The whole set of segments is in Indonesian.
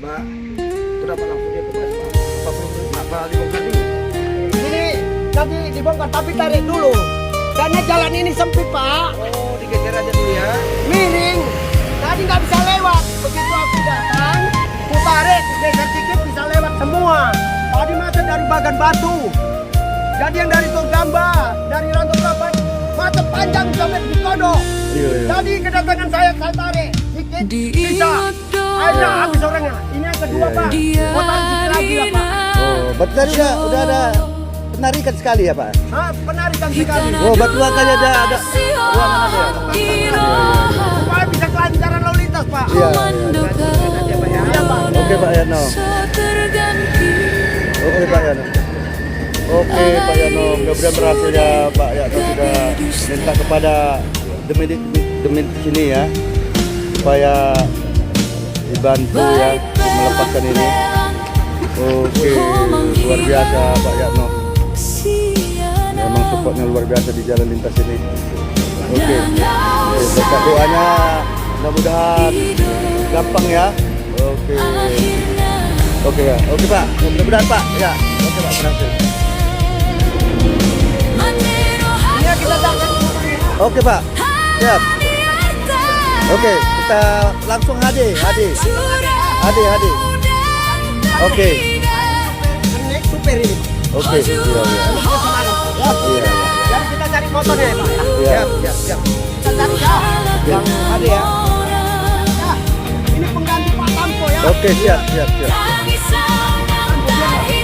Pak, kenapa langsung dia tugas Pak? Apa perlu apa dibongkar dulu? Ini nanti dibongkar tapi tarik dulu. Karena jalan ini sempit Pak. Oh, digeser aja dulu ya. Miring. Tadi nggak bisa lewat. Begitu aku datang, ku tarik, geser dikit bisa lewat semua. Tadi macet dari Bagan Batu. Jadi yang dari Togamba, dari Rantau Kapan, macet panjang sampai di Kodok. Iya. Jadi kedatangan saya tarik dikit bisa. Akhirnya habis orangnya. Ini yang kedua Pak. Mau tarik dikit lagi ya Pak. Oh, berarti tadi udah ada penarikan sekali ya Pak? Hah, penarikan sekali. Oh, berarti makanya ada ruangan ada ya? Supaya bisa kelancaran lalu lintas Pak. Iya. Iya Pak. Oke Pak Yano. Oke Pak Yano. Oke Pak Yano, mudah-mudahan berhasil ya Pak Yano sudah minta kepada demi sini ya supaya dibantu ya untuk melepaskan ini. Oke, luar biasa Pak Yano. Memang supportnya luar biasa di jalan lintas ini. Oke, berkat doanya mudah-mudahan gampang ya. Oke. Oke ya, oke Pak, mudah-mudahan Pak ya. Oke Pak, berhasil. Iya kita datang. Oke Pak, siap. Oke, kita langsung HD. Oke. Naik super ini. Oke, iya. Ya. Iya. Jadi kita cari motornya ya Pak. Iya. Siap. Kita cari ya. Yang ada ya. Ya. Ini pengganti Pak Tampo ya. Oke, siap.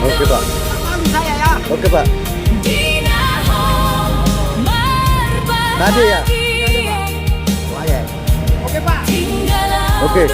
Oke Pak. Pahami saya ya. Oke Pak. Tadi ya. Oke Pak. Oke.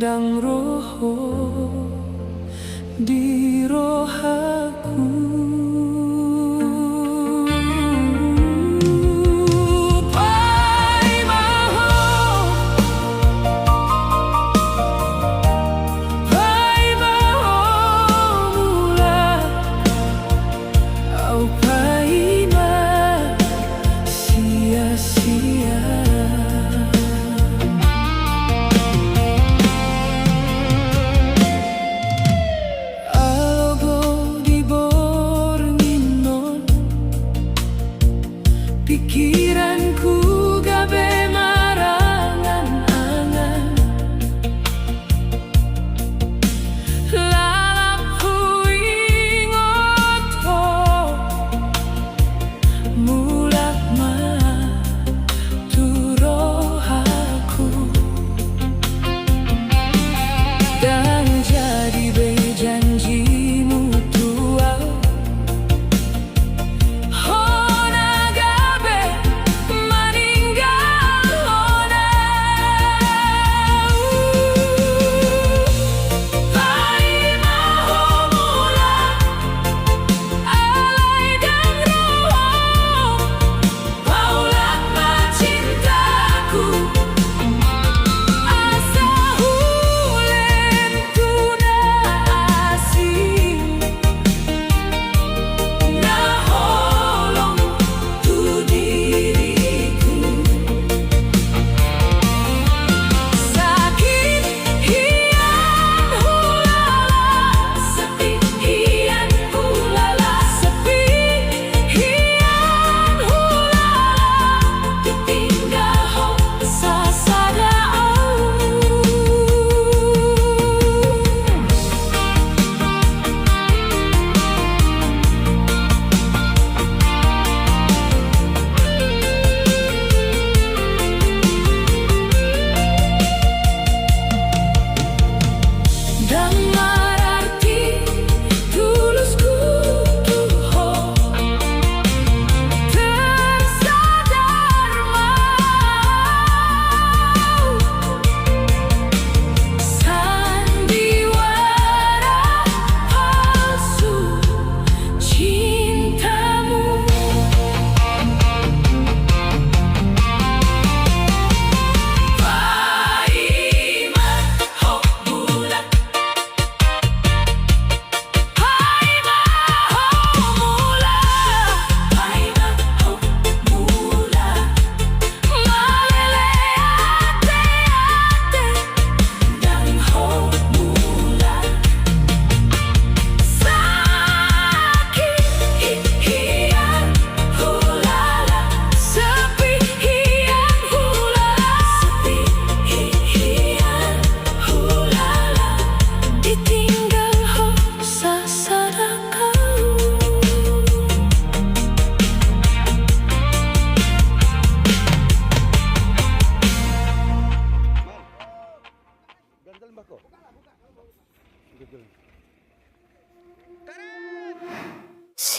Dang roho di rohaku.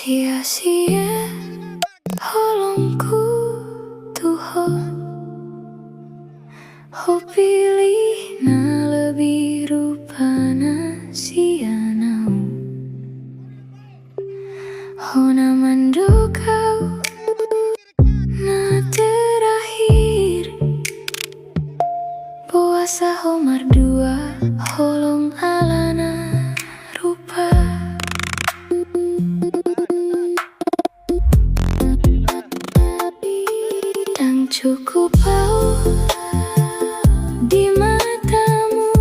sia-sia holongku Tuhan. Ho pilih na lebih rupana sianau. Ho na mando kau na terakhir. Puasa ho mardua holong alana rupa. Yang cukup bau di matamu,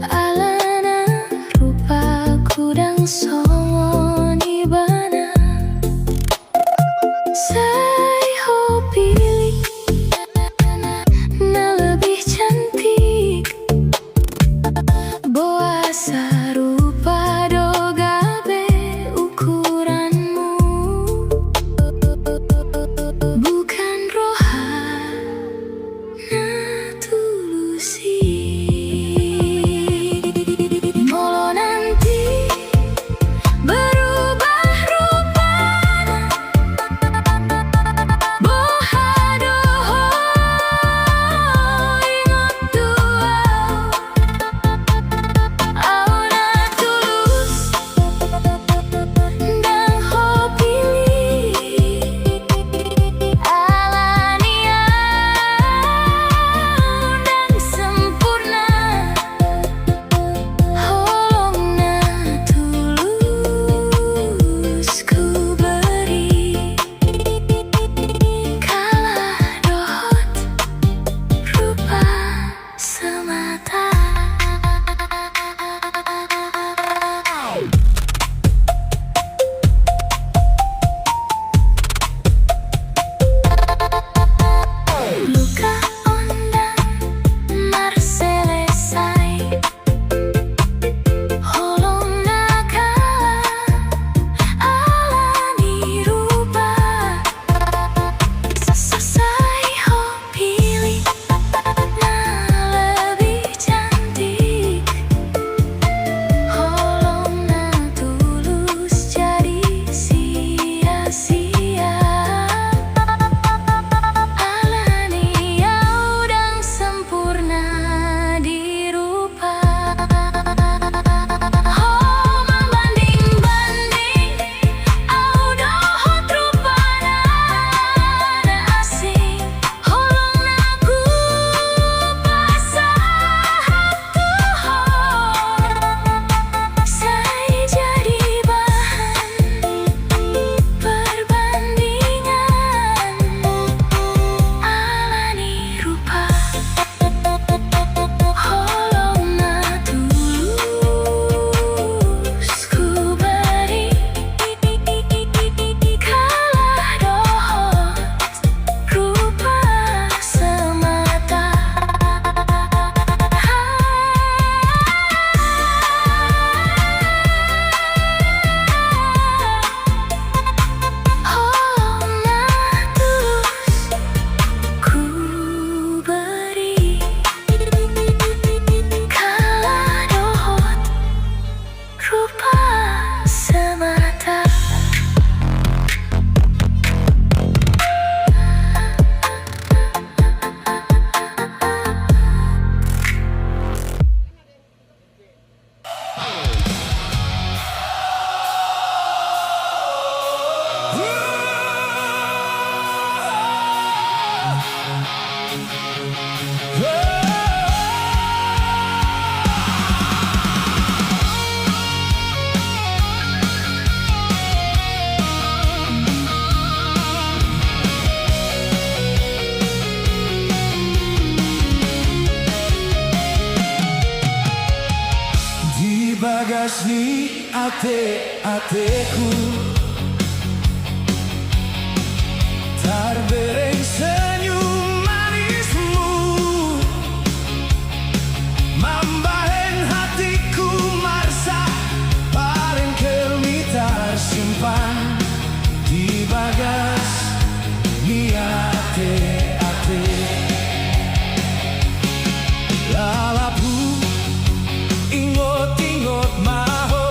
alana rupa kudang songo ni bana. Sai ho pilih na lebih cantik. Boasa rupa dogabe ukuranmu, bukan roha na tulusi. Molo nanti berubah rupana, bohadoho ingot duau. Auna tulus dan ho pilih alania dan sempurna. Holongna tulus ku beri, kalah dohot rupa semata. Luka ondang mar selesai, holongna kalah alani rupa. Sai ho pilih na lebih cantik. Holongna tulus jadi sia-sia. Alania udang sempurna di rupa. Ho membanding-banding audohot rupana na asing. Holongna ku pasahap Tuhan. Sai jadi bahan perbandingan. Alani rupa, holongna tulus ku beri, kalah dohot rupa semata. Holongna tulus ku beri, kalah dohot rupa semata. Di bagasni ate-ateku terbereng senyum manismu, mambahen hatiku marsa paling kelmi tersimpan di bagas ni ate-ate. Lalapu ingot-ingot maho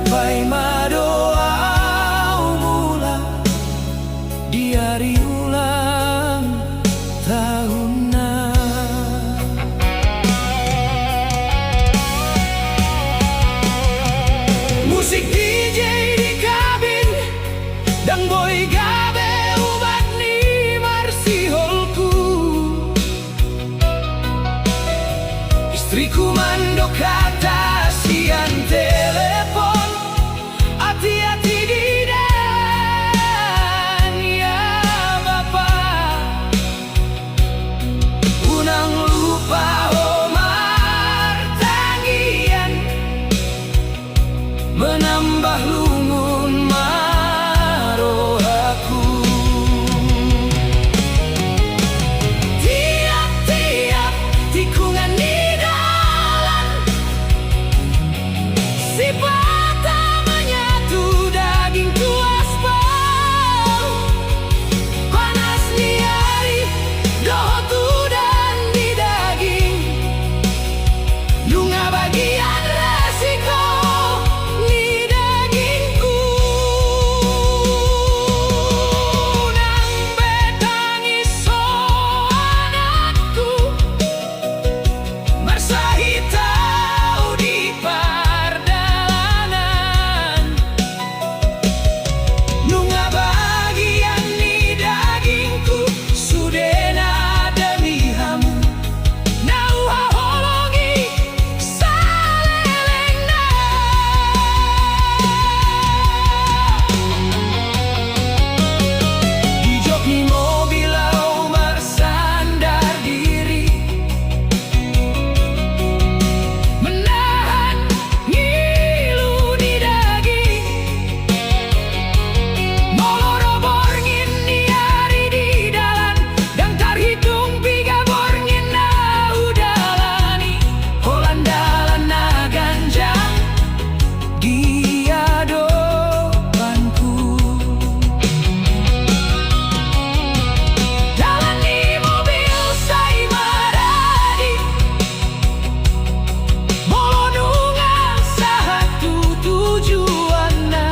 Sampai madoa mula di hari ulang tahunna. Musik DJ di kabin dan boy gabe ubat ni marsiholku. Istriku mando kata sian telepon, hati-hati di dan ya bapak. Unang lupa Omar tangian, menambah lungun marohaku. Tiap-tiap tikungan di dalan, si patah menyatu dagingku aspal. Panas di hari, dohotu dan di daging. Lunga bagian resiko ni dagingku. Nang betangis so anakku, marsahi tahu di pardalanan. Lunga bagian ni dagingku, sudena demi hamu. Nau haholongi salelengna. Di jok ni mobil Omar sandar diri, menahan ngilu di daging. Moloro borngin ni hari di dalan, dan terhitung piga borngin na udalani. Holandalan na ganjang dia doanku. Dalan ni mobil say maradi, molonungan satu tujuanna.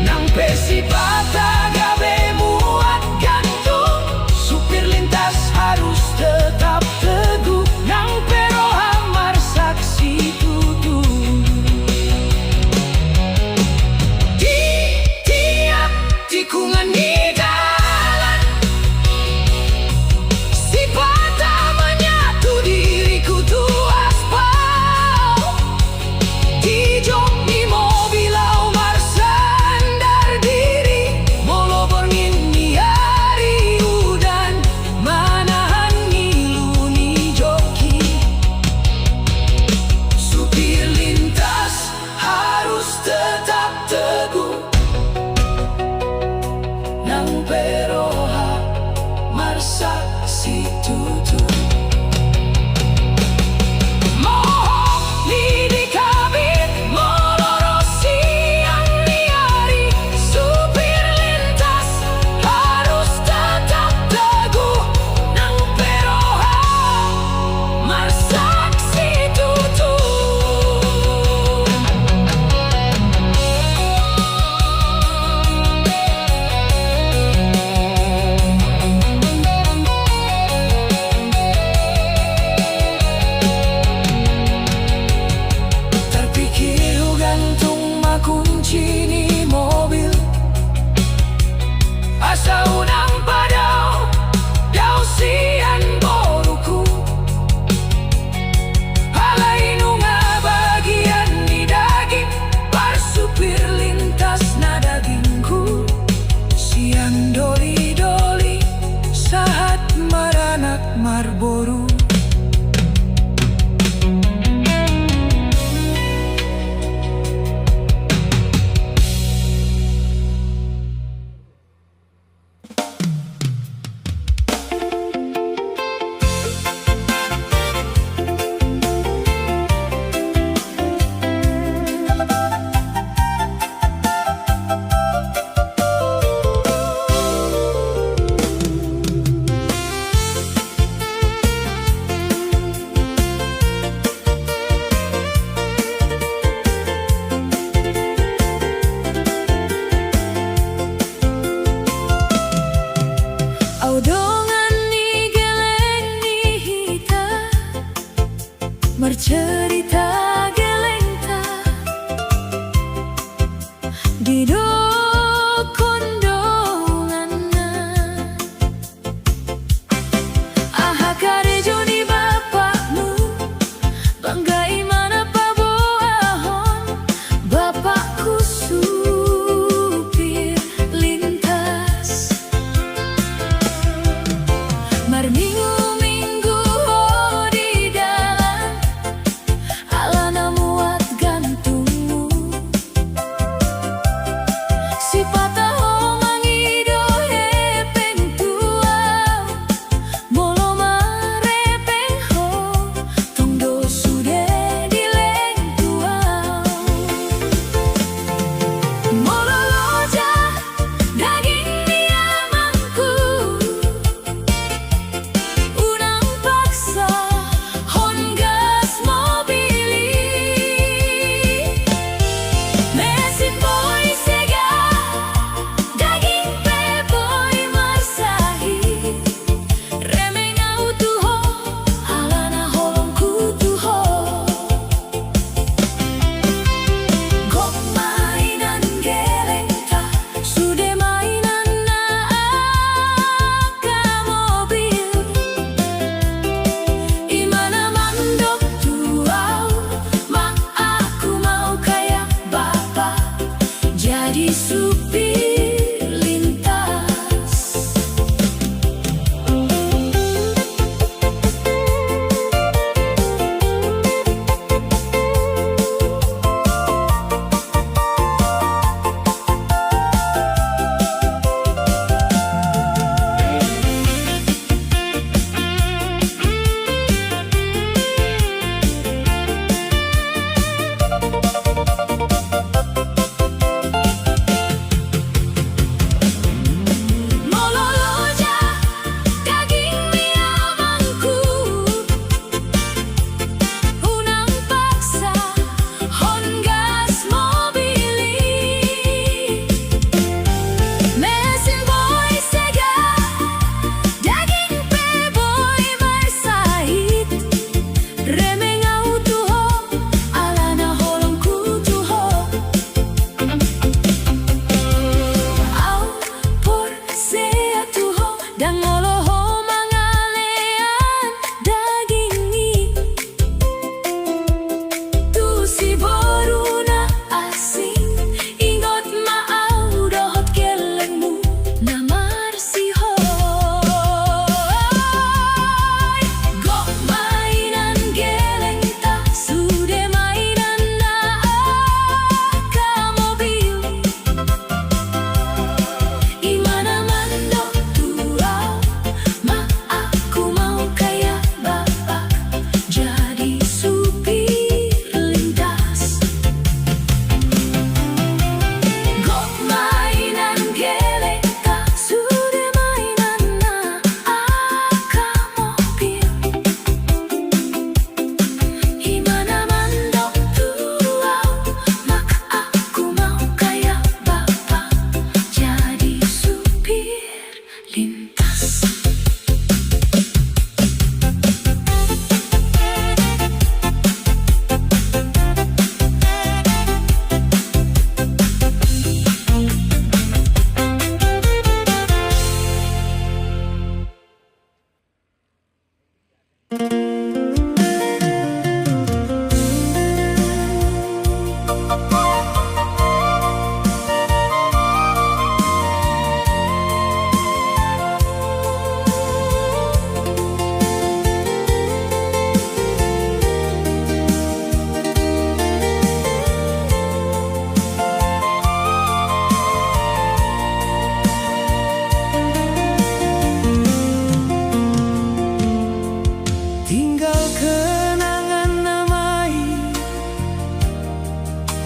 Nang pesi patah gabe muat gantung, supir lintas harus tetap teguh. Nang pero hamar saksi tutup. Di tiap tikungan di dalan, si patah menyatu diriku tu aspal. Di jok ni mobil Omar sandar diri, molo borngin ni hari udan, manahan ngilu ni joki. Supir lintas harus tetap teguh. Nang peroha marsaksi tutup. Mohon ni di kabin, moloro siang ni hari. Supir lintas harus tetap teguh. Nang peroha marsaksi tutup. Terpikir gantung makunci ni mobil, asa unang padau dau sian boruku. Halai nunga bagian ni daging, par supir lintas na dagingku. Sian doli-doli saat maranak marboru. bercerita gelengta di dukun donganna. Aha kare joni bapakmu banggai mana paboahon, bapakku supir lintas. Marminggu-minggu di dalam alana muat gantungmu, si patah mangido hepeng tuau, molo marepeng ho tongdo sude dileng tuau. Molo loja daging diamangku, unang paksa hon gas mobili, mesin boy sega daging pe boy marsahi, remeng autuho alana holongku tuho. Gok mainan gelengta sude mainan na aka mobil, imana mandok tuau, mak aku mau kayak bapak jadi supir lintas. Molo loja daging diamangku, unang paksa hon gas mobili, mesin boy sega daging pe boy marsahit, remeng autuho alana holongku tuho. Au por sea tuho dang oloho mangalean dagingi, tu si boruna asing ingot maau dohot gelengmu na marsihoy. Gok mainan gelengta sude mainan na aka mobil, imana mandok tuau, mak aku mau kayak bapak jadi supir lintas. Gok mainan gelengta sude mainan na aka mobil, imana mandok tuau, mak aku mau kayak bapak jadi supir lintas. Tinggal kenangan namai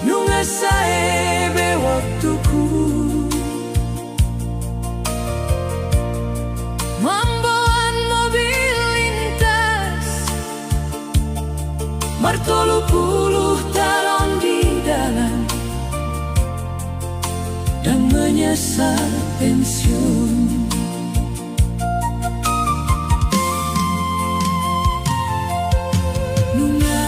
nunga saebe waktuku, mamboan mobil lintas martolu puluh talon di dalam dan menyesal pensiun. Nunga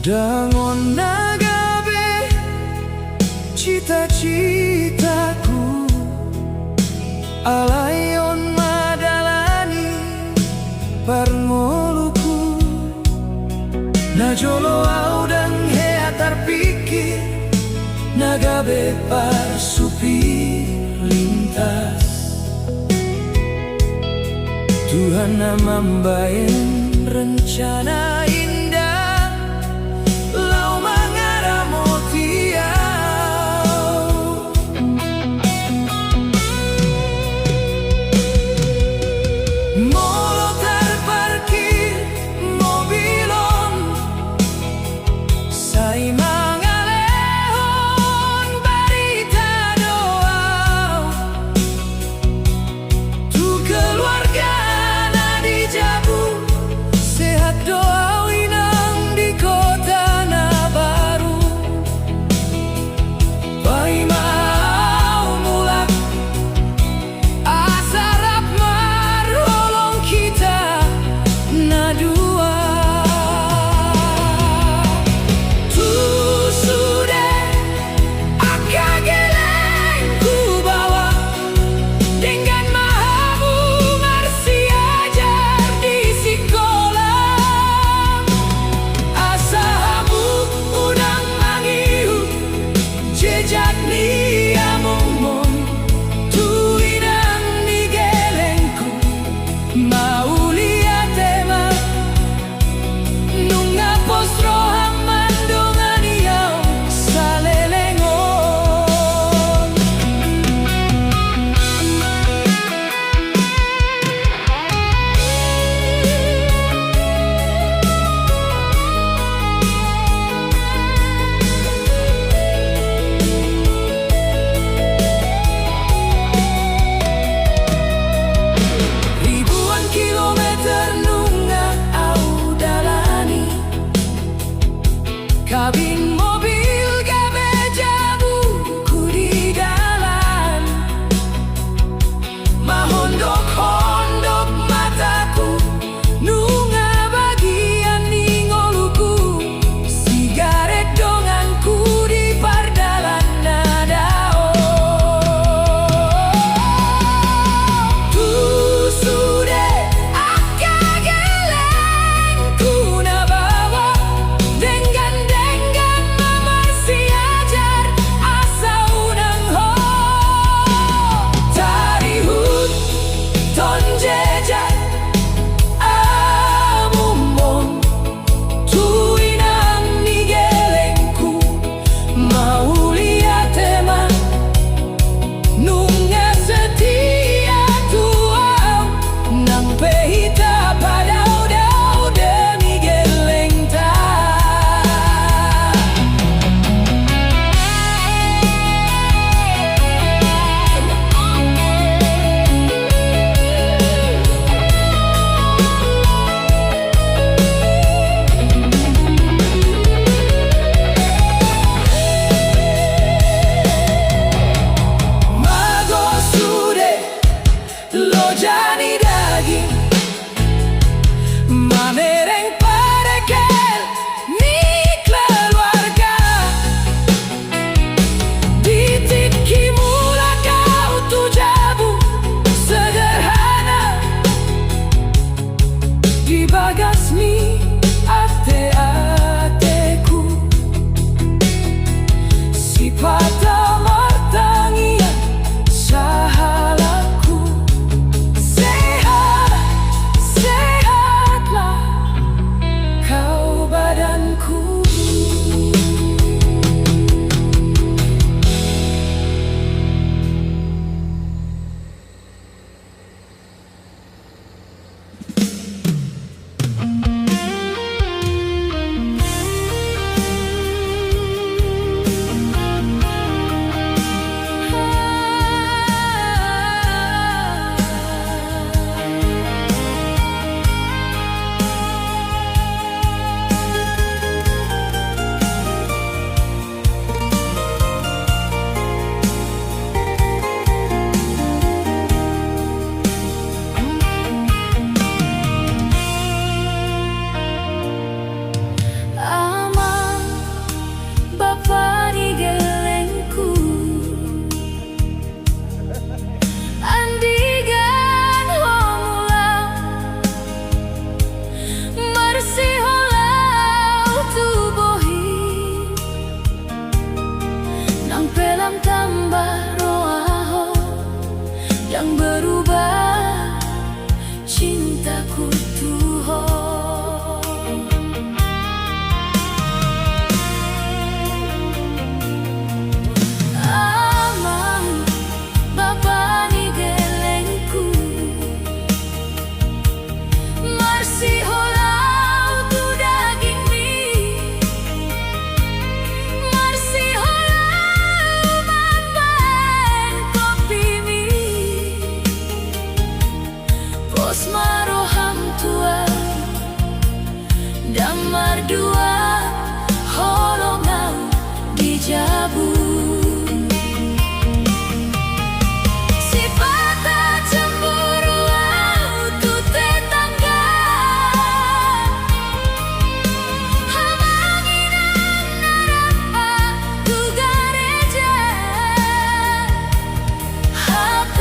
Dangon nagabe cita-citaku, alayon madalani parngoluku. Najolo audang hea terpikir, nagabe parsupir lintas. Tuhan namambain rencana indah, lau mangara motiau. Molo terparkir mobilon, sai mangalehon barita doau. Tu keluarga jabu sehat doa inang di kota na baru. Pai mau mulak asarap marolong kita na dua. Tu sudah akageleng ku bawa dengan mahamu marsi ajar di sekolah. Asahamu unang mangiu jejak ni among-mong. Tu inang ni gelengku mau lihat tema nunga postro hamandongan iau salelengon. Ribuan kilometer nunga au dalani, kabin mobil gabe jabu ku di dalan. Mahondok-hondok mataku nunga bagian ningoluku, sigaret donganku di pardalan nadao. Tu sudah akagelengku na bawa dengan mamasi ajar asa unang ho. Tarihut ton jejak amumong, tu inang ni gelengku mau lihat tema nunga setia tuau nang pehita padau-dau demi geleng ta. Mago sude lo jani daging, manereng parekel ni keluarga. Dititki mula kau tu jabu sederhana, di bagasmi ate-ateku. Sipata martangia sahalaku sehat Dios maroham tua damar dua holongau di jabu sifata cemburu tu tetangga hamanginan narapa tu gareja HP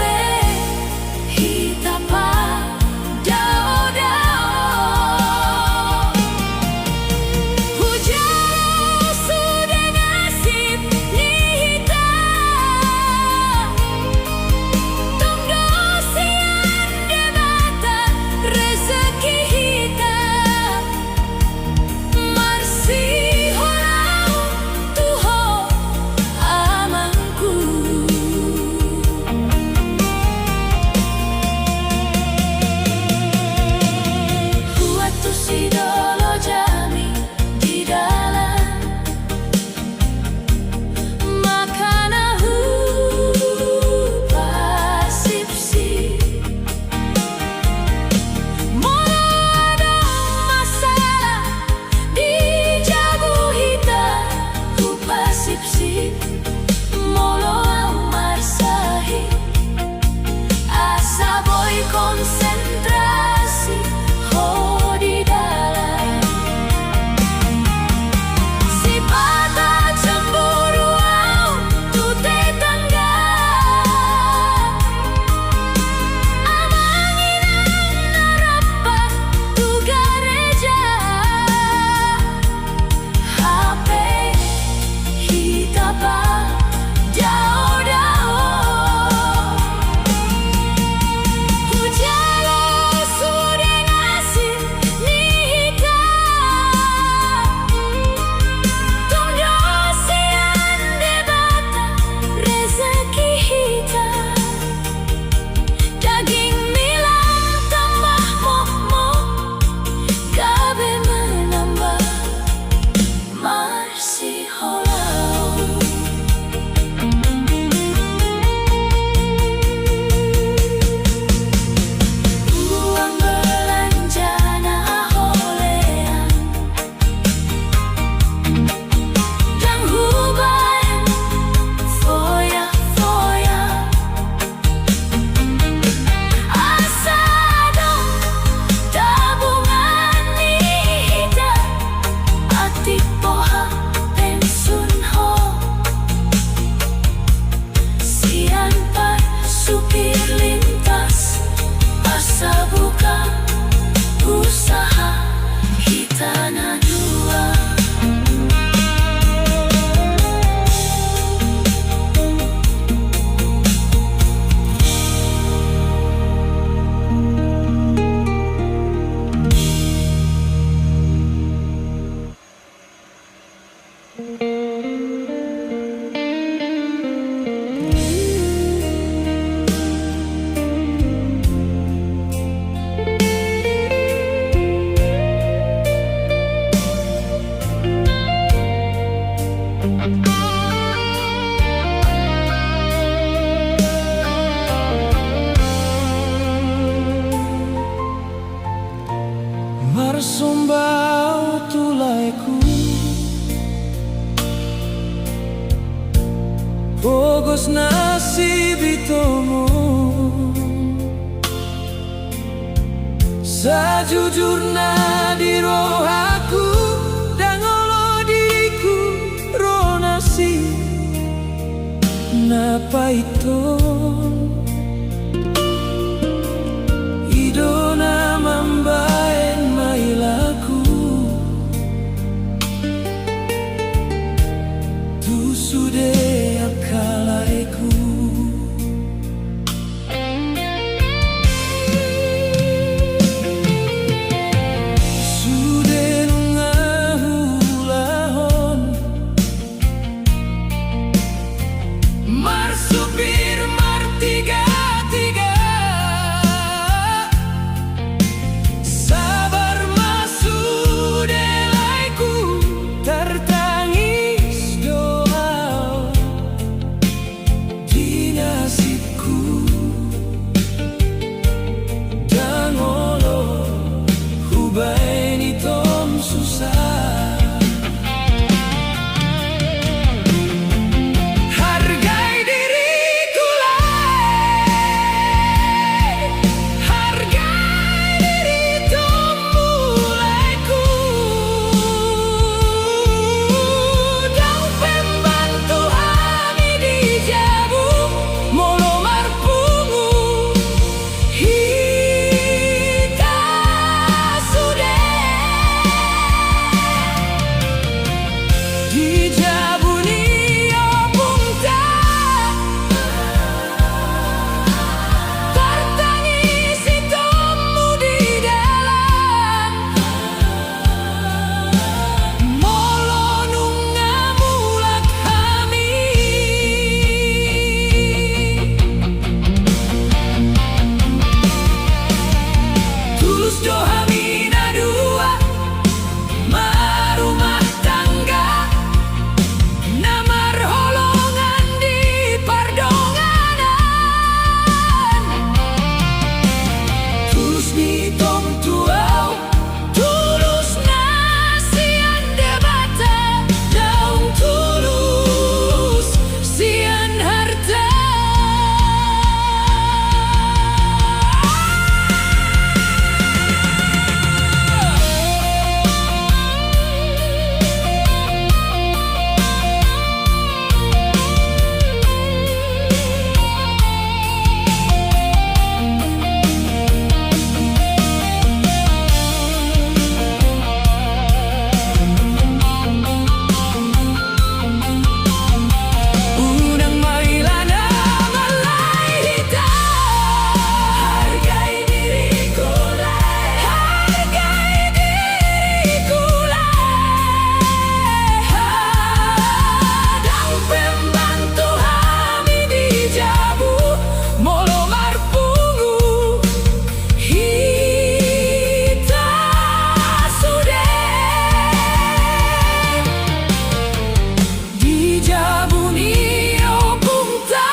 hitapa dao-dao hujan sudah nasib nihita tunggu siang debata rezeki hita marsi holau tuho amangku Huatu si dolo jami di dalam makana pasipsi mula ada masalah di jabu hitam pasipsi molo amar sahi asa boy konsentrasi ho di dalam sifata cemburu tu tetangga amanginan narapa tu gareja HP hitapa dao-dao hujan sudah nasib nihita tunggu siang debata rezeki hita daging milang tambah mok-mok gabe menambah marsi holau buang belanjana holean dan hubain foya-foya asa dong tabungan nihita ati poha pensun ho sian par supir lintas asa buka usaha hitana dua Marsumbau tulaiku Bogos nasib itomu Sajujurna di roh aku Dan ngolo diriku roh nasib Napa itu Idona mambaen mailaku Tu sude akalaiku Sude ngahulahon Marsupir dohamina dua marumah tangga namar holongan di pardonganan tulus ni tong tuau tulus nasian debata daun tulus sian harta unang mailana malai hitam hargai diriku lai hargai diriku lai hadang pembantu kami di jabu molo marpungu hita sudah di jabu nio punta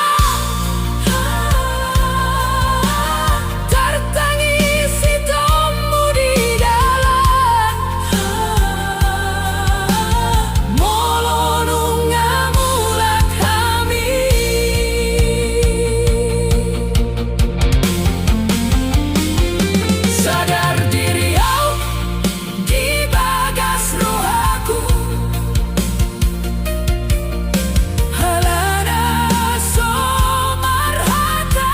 tertangisi tomu di dalam molo nungamulat kami sadar diri au di bagas rohaku halana somarhata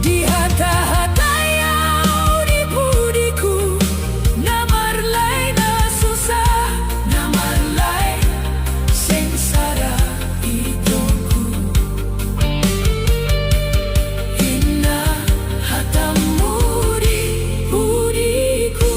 di hata-hata yau di budiku namar lain susah namar lain sengsara hidupku hina hatamu di budiku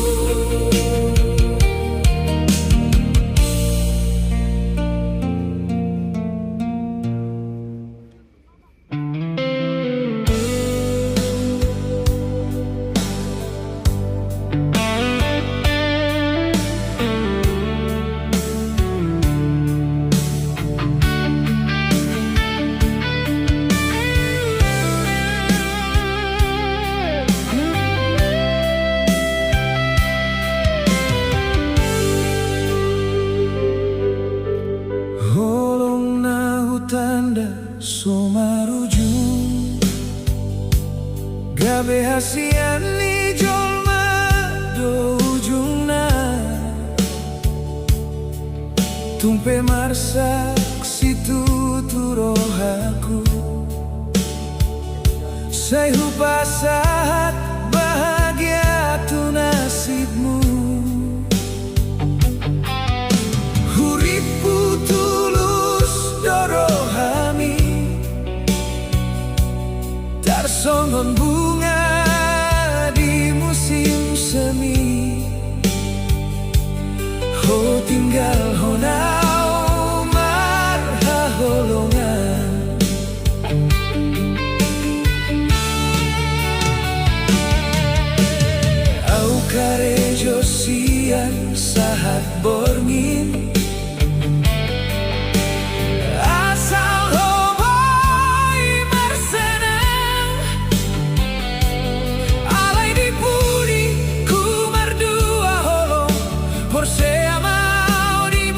holong na hutanda somarujung gabe hasian ni jolma do ujungna tumpe marsak situ turohaku saya pasahat bahagia tu nasibmu huripku tulus dorohami tarsongon bunga di musim semi ho tinggal honau marha holongan au karejo sian sahat borngin asal hoboi marsenang alai di budi ku merdua holong porsea mau di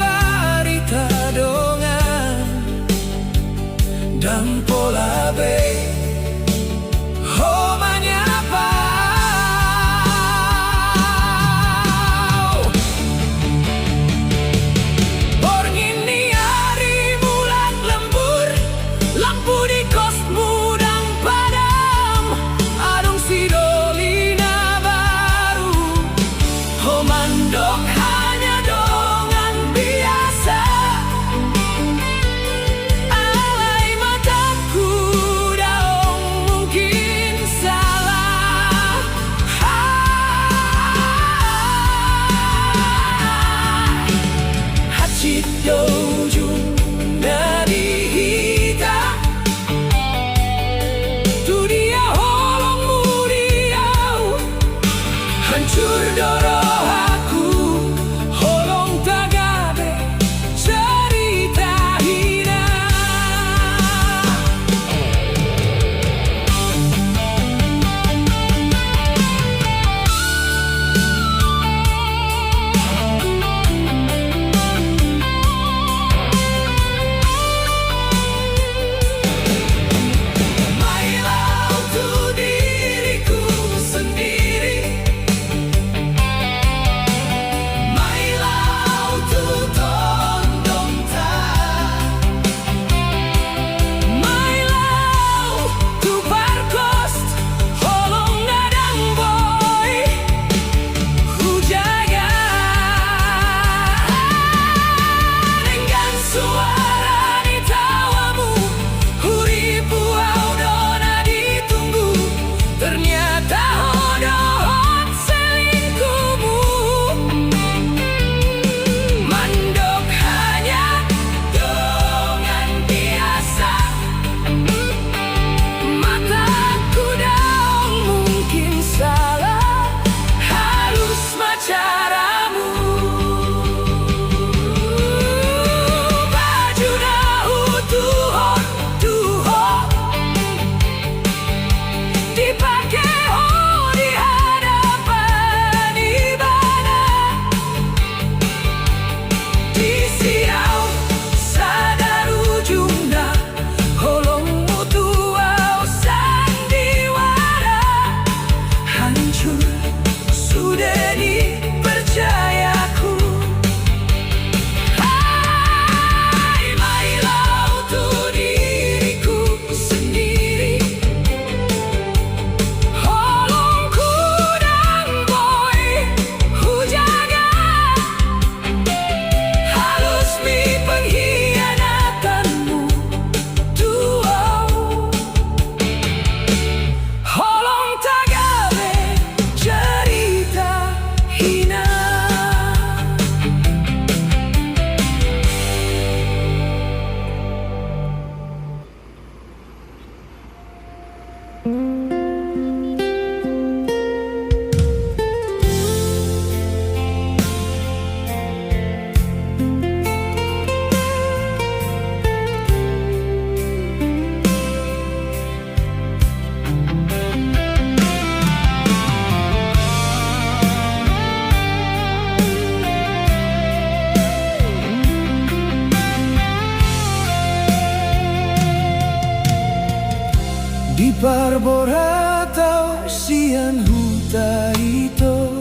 Bora tau sian huta ito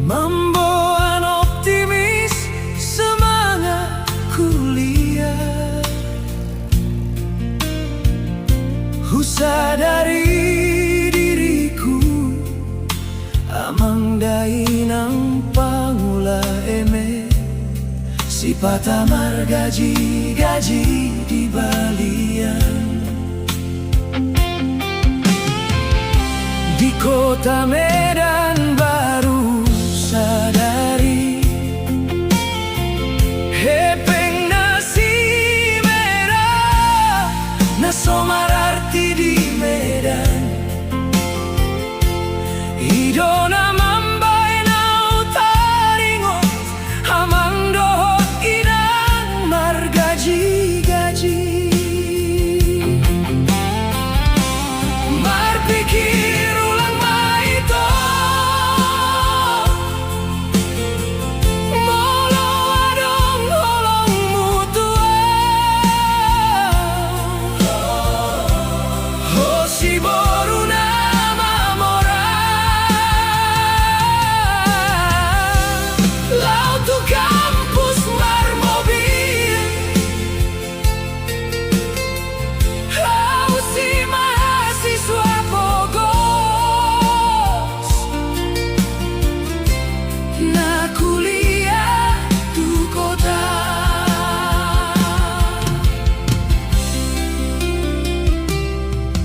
membuat optimis semangat kuliah. Husadari diriku amang dainang pangula eme si patamar gaji di balian. Di kota Medan baru sadari hepeng nasi merah nasomar arti di Medan idona mambai nau taringot amang dohot inang margaji marpikir ulang maito molo adong holong mutua hosi boru nama mora lautu kampus mar mobil hausi mahasiswa Bogos na kuliah tu kota.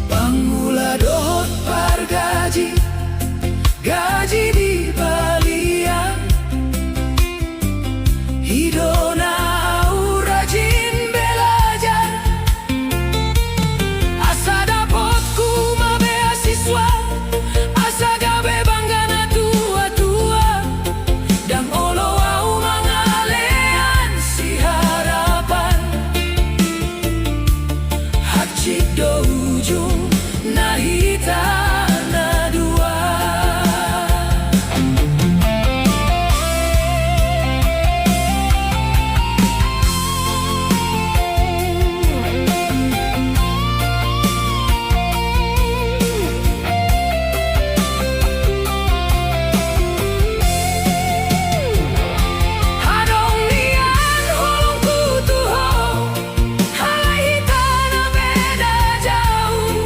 Pangula dohot par gaji di balian hidona au rajin belajar asa dapatku ma beasiswa asa gabe banggana tua-tua dan olo au mangalean si harapan hak cik do ujung nahita na dua. Hadong nian holong kutuho halahita na beda jauh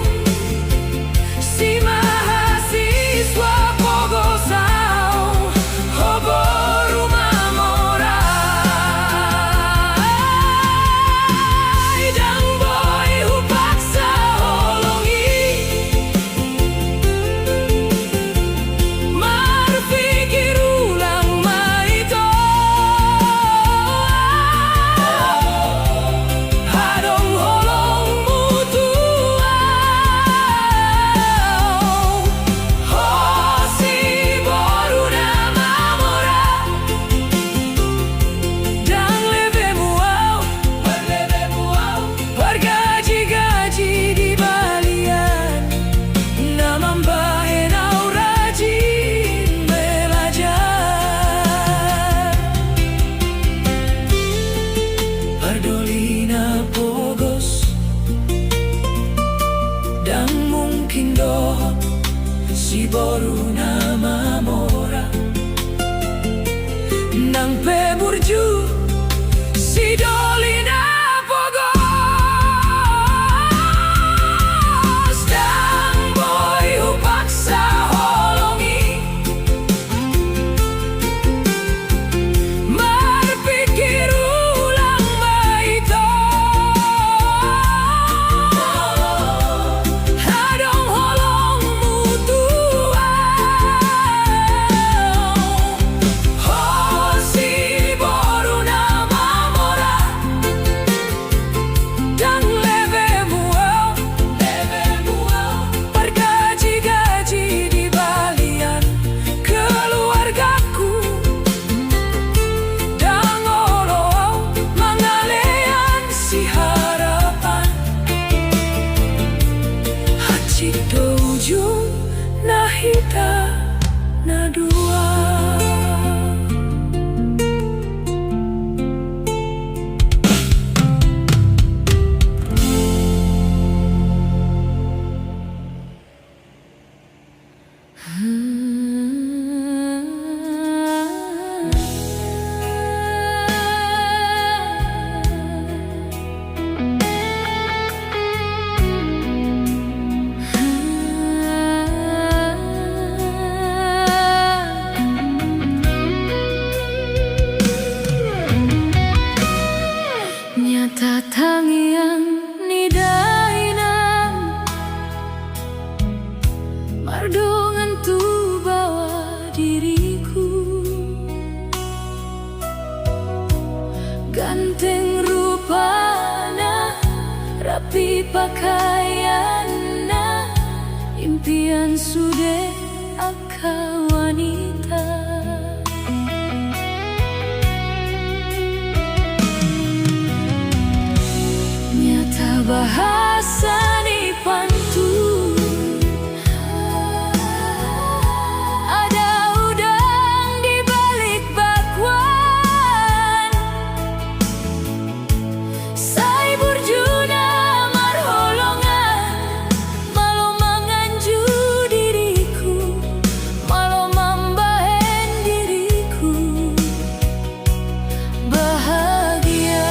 si mahasiswa Bogosau hobo rumah mora idang boy hupaksa holongi marpikir ulang maito hadong holong mutua hosi boru nama mora dan lebe muau pergaji di balian nama mbahe nau rajin belajar perdolina Bogos dan mungkin dohot si boru nama mora nang peburju si dolina Bogos dan boy hupaksa holongi marpikir ulang maito hadong holong mutua hosi boru nama mora dan lebe muau pergaji di balian keluargaku dan olo mangalean si harapan hacik do ujung nahita na dua. rapi pakaianna, impian sudah aka wanita. Nyata bahasa ni pantun, ada udang di balik bakwan. Sai burjuna marholongan, malo manganju diriku, malo mambahen diriku bahagia.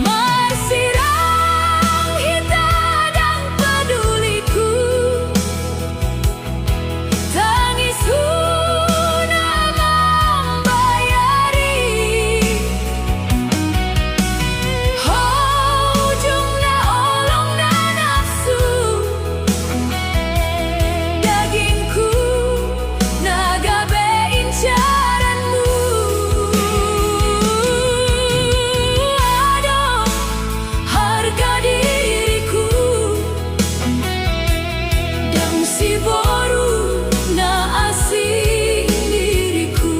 Marsirang hita dan peduliku, tangis huna membayari. Ujungna olongna nafsu, dagingku nagabe incaranmu. Aduh, harga diriku, dan si boru na asing diriku.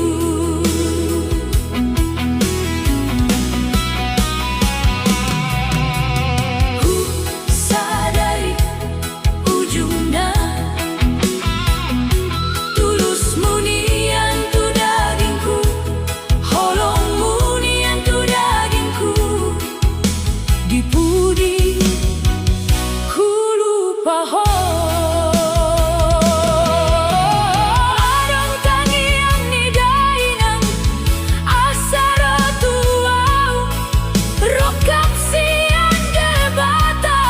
Ku sadari ujungna, tulus munian tu dagingku, holong munian tu dagingku. Dipudi ku lupa ho, adong tangiang ni dainang asara tuau, rokap sian debata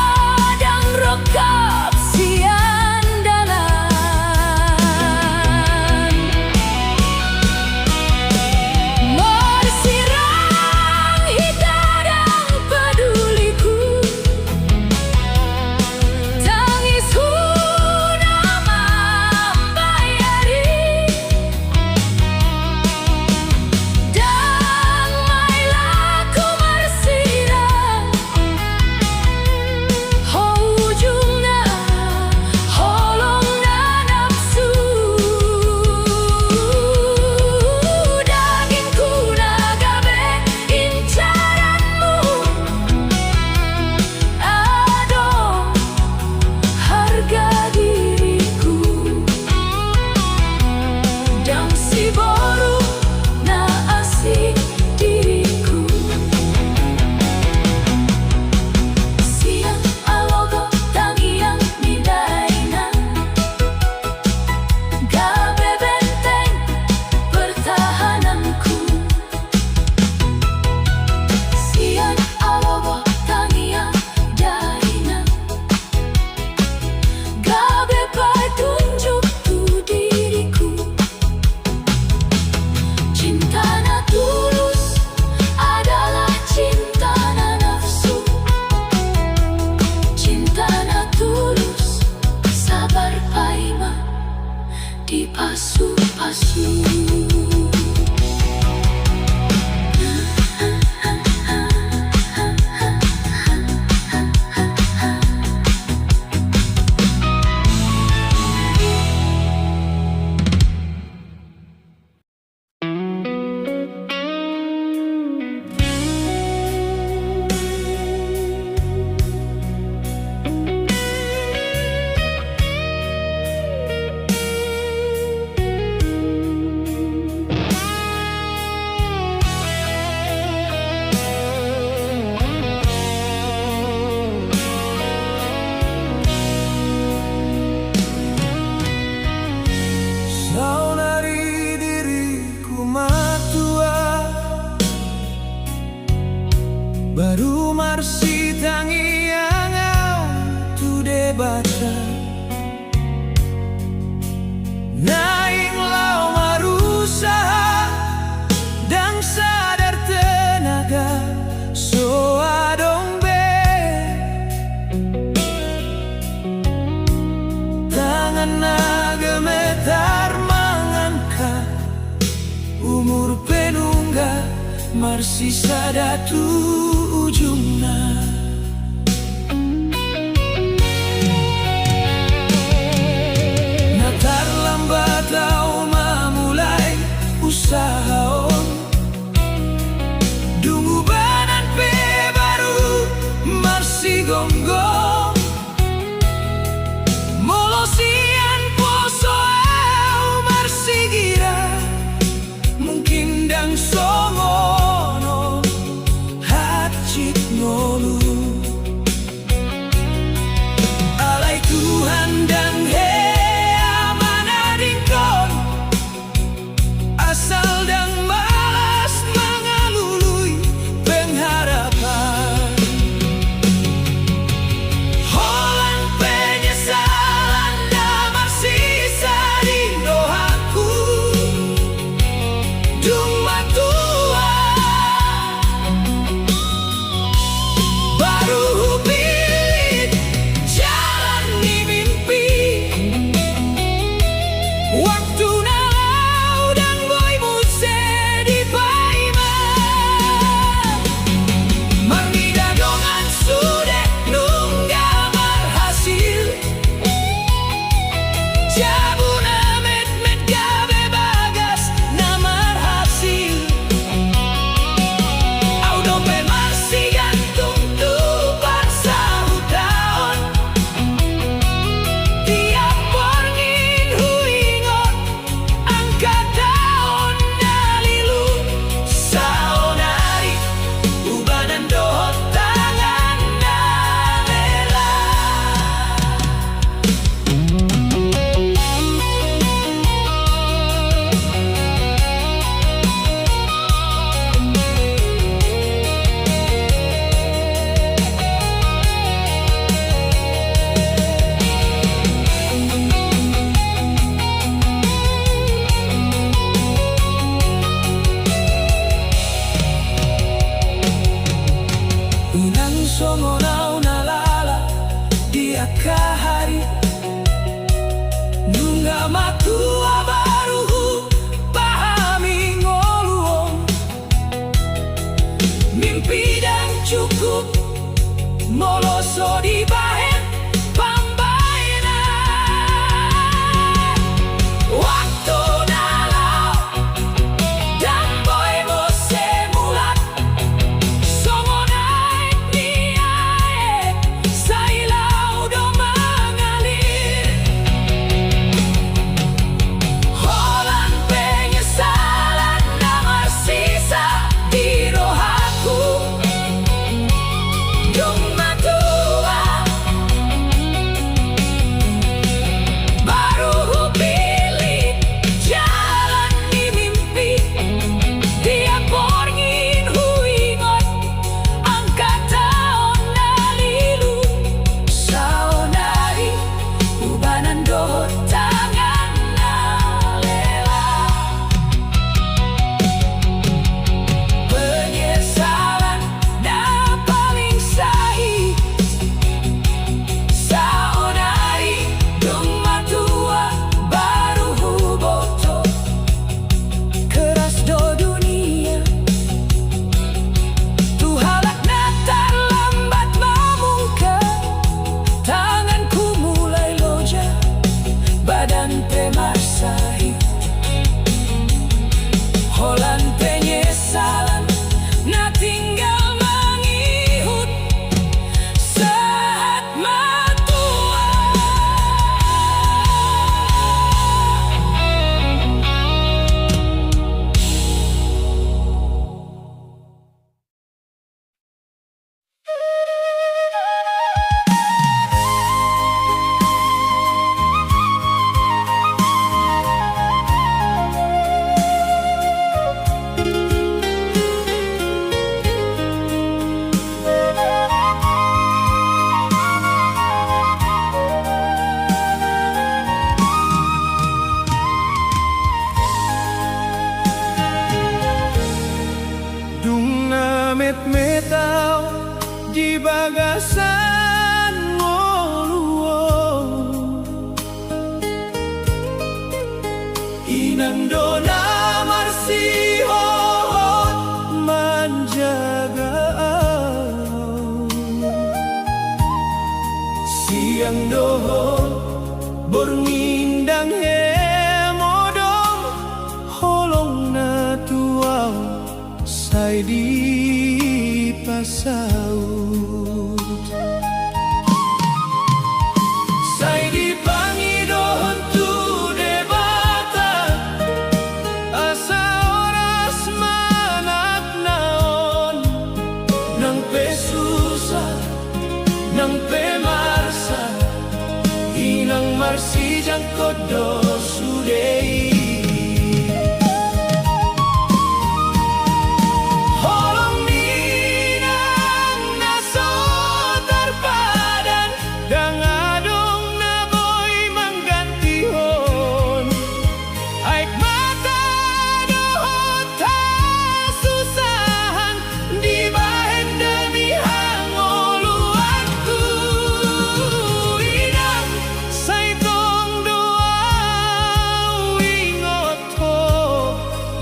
dan rokap sian dalan. Marsirang hita dan peduliku, tangis huna membayari. Damailah ku marsirang, ujungna holongna nafsu. Dagingku nagabe incaranmu. Aduh, harga diriku, dan si boru na asing diriku. Siang alogo tangiang ni dainang, gabe benteng pertahananku. Siang alogo tangiang dainang, gabe petunjuk tu diriku. Cinta na tulus adalah cinta na nafsu. Cinta na tulus sabar paima dipasu-pasu. Saunari diriku matua, baru marsi tangiang tu debata. Naing lau marusaha, dan sadar tenaga so adong be. Tangan naga metar mangangkat, umur penungga marsisa datu ujungna. Natar lambat tau memulai usahaon dungu banan pe baru marsi gonggong molosian poso au marsi gira mungkin dang songono hacit ngolu alai Tuhan dan hea mana dingkon asal dan malas mengalului pengharapan holan penyesalan damar sisa di doaku Duma tua baru pilih jalan di mimpi waktu nalau dan boymu sedih paima mangida dongan sudah nunggal berhasil jabuna met gabe bagas namar hasil au dompet masih gantung tupan sahutaon tiap porngin huingon angkat daun dalilu saonari ubanan dohot tangan nalela. Inang songonau nalala dia kahari nungga matua baru pahami ngoluong mimpi dan cukup moloso di bahen pambaena waktu nalau dan boy mose mulat songonai niae sailau do mengalir holan penyesalan damar sisa di rohaku Duma tua baru pilih jalan di mimpi tiap porngin huingon angkat daun dalilu saonari ubanan dohot tangan nalela penyesalan na paling sahi saonari Duma tua baru huboto keras do dunia tuhalak natar lambat memungka tanganku mulai loja badan pemarsahi holan penyesalan na tinggal mengihut saat matua. Dung met-metau di bagasan ngoluo inang dona marsi hohot man siang dohon berngindang hemodong holong na tuaw say di pasaut say di pangidohon tu debata asa oras manak naon nang pesusah nang pemarsa hinang marsijang kodo sudei holong ninang naso tarpadan dang adong na boy manggantihon aik mata dohot ta susahan di bahen demi hangoluanku inang say tong doa wingot ho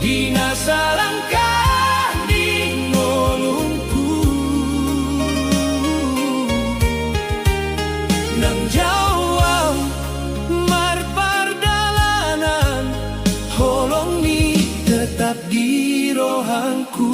di nasalangkah di ngolungku nang jauh marpardalanan holong ni tetap di rohangku.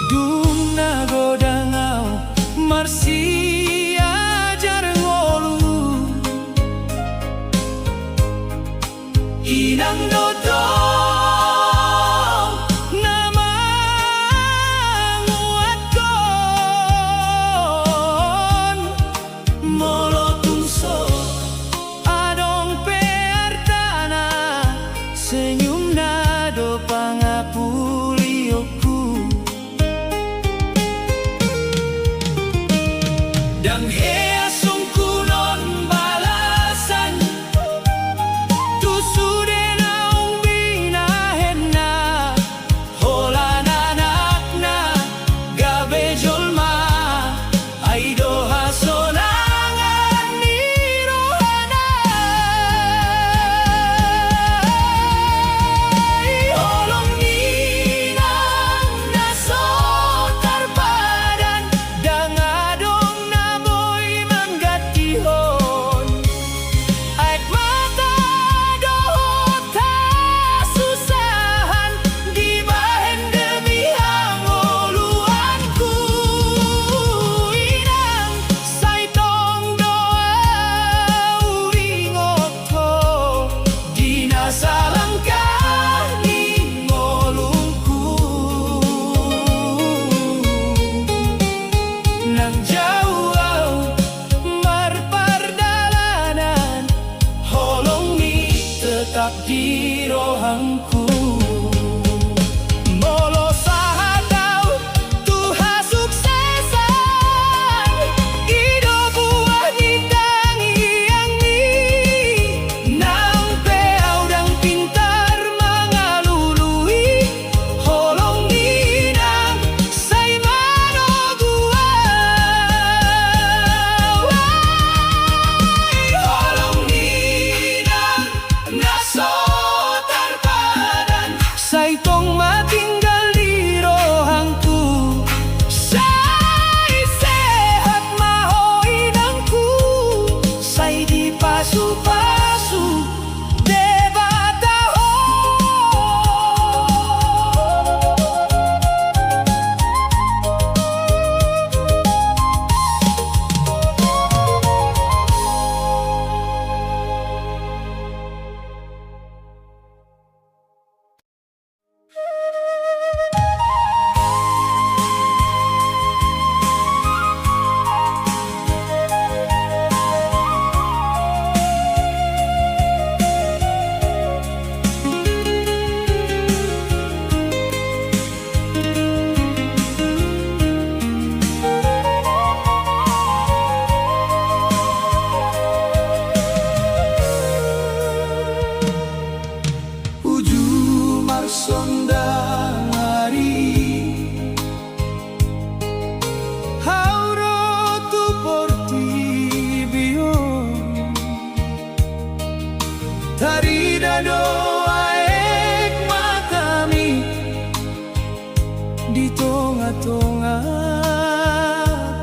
Dung nagodangau marsi ajar ngolu inang dodong nama nguatkon molo tungso adong peartana senyum nado pangapulioku dan heasung kunon balasan tu sude naung binahenna holan anakna gabe jolma ay doha sonangan ni rohana holong ninang naso tarpadan dang adong na boy manggatihon aik mata dohot ta susahan di bahen demi hangoluanku inang say tong doa wingot ho di nasalangkah ni ngolungku nang jauh marpardalanan holong ni tetap di rohangku molo sahadau tuha suksesan ido buah nitang iyang ni nang peau dang pintar mangalului holong ninang say manoguau holong ninang naso tarpadan Tari dado aek makami di tengah-tengah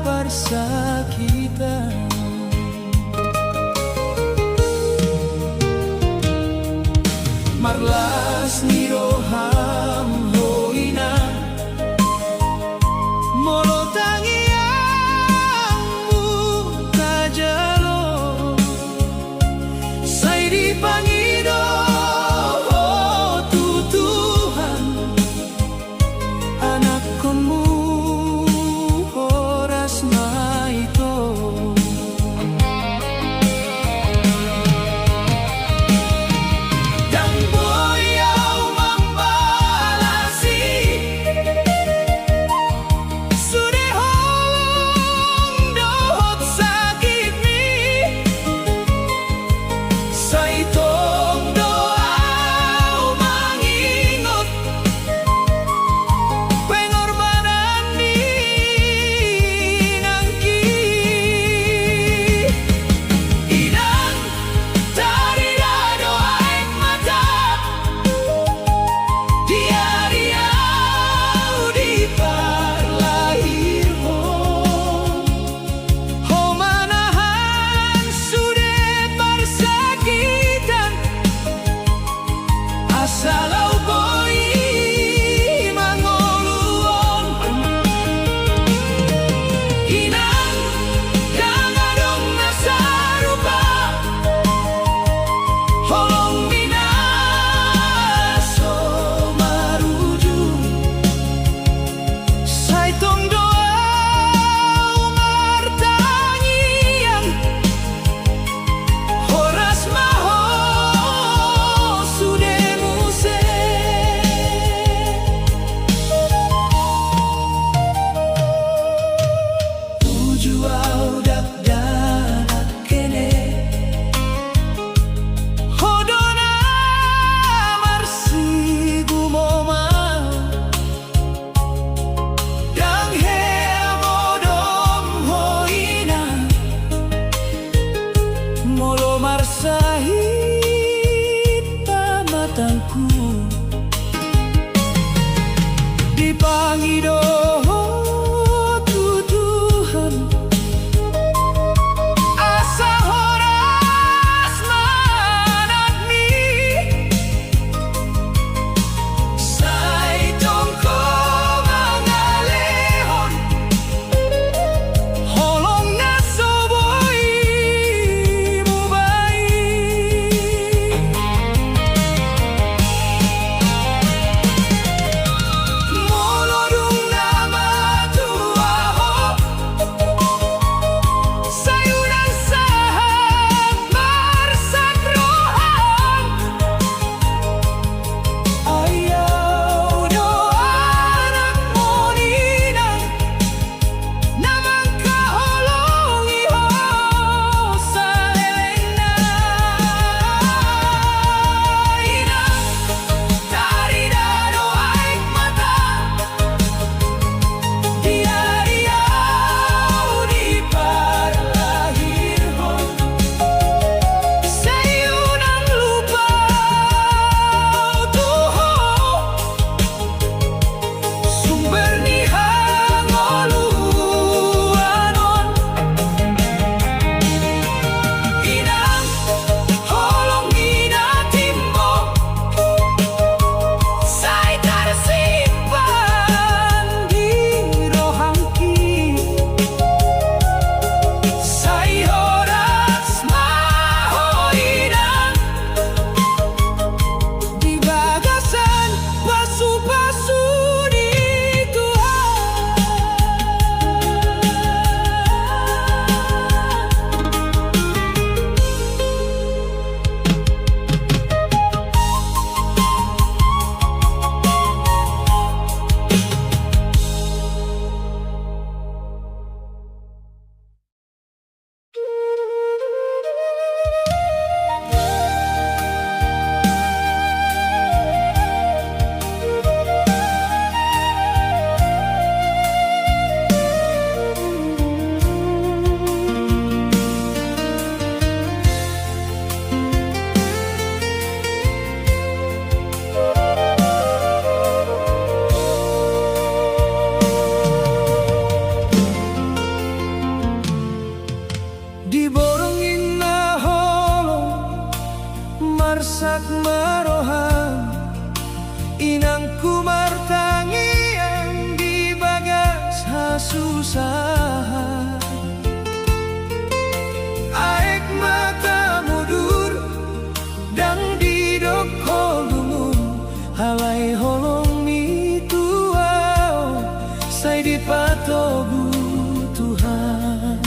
persakitan. Marlas ni roham hoina molo tangiangmu tajalo sai di pangido tutuhan anak konmu horas maito. Dan boyau membalasi sudah holong dohot sakit mi sai tong doau mangingot pengorbanan ni nangki inang tari dado aek mata diariau di parlahir ho manahan sudah persakitan asalau boy mangoluon inang kang adong nasarupa holong minaso maruju sai tong doau martangiang horas maho sude muse. Tuju audak danak kene hodona marsi gumoma dang heamodom hoina molo marsahit tamatangku dipangido tutuhan asa horas manadmi sai tongko mangalehon holong nasoboy mubai marsak marohang inang kumartangi yang di bagas hasusah aek mata mudur dang di dokolungun halai holong mituau say di patobu Tuhan.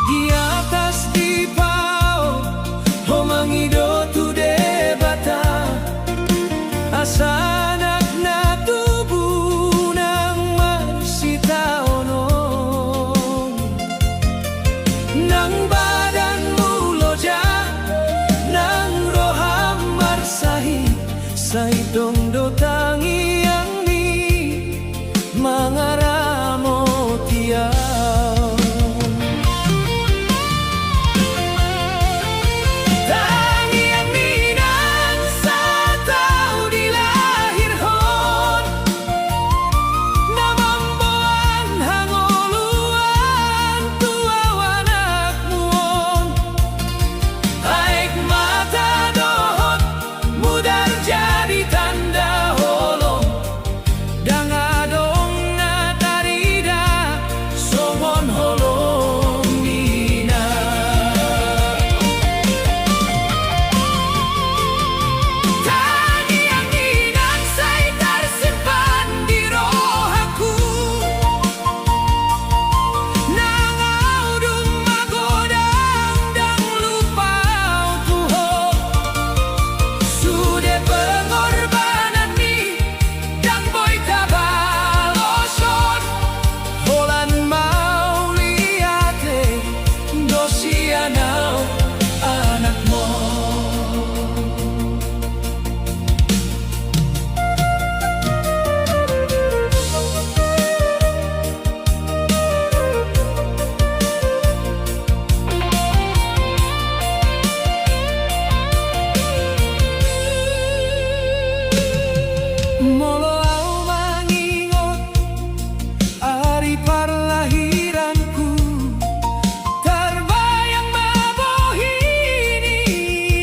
Di atas di pao homangido tu debata asanak na tubuh nang marsita onong nang badan muloja nang roham marsahi saitong do tangi yang ni mangaramo tiang tangi yang ni nang sa tau dilahir hon namamboan hangoluan tuaw anak muon aek mata dohot mudar jadi tanda holong dang adong na tarida somon holong nina tangi yang ninang say tersimpan di rohaku nang audung magodang dang lupau Tuhan sudah pengorbanan ni dan boy kabaloson holan mau liate dosianau anak mo molo au mangingot ari parlahiranku terbayang mabohini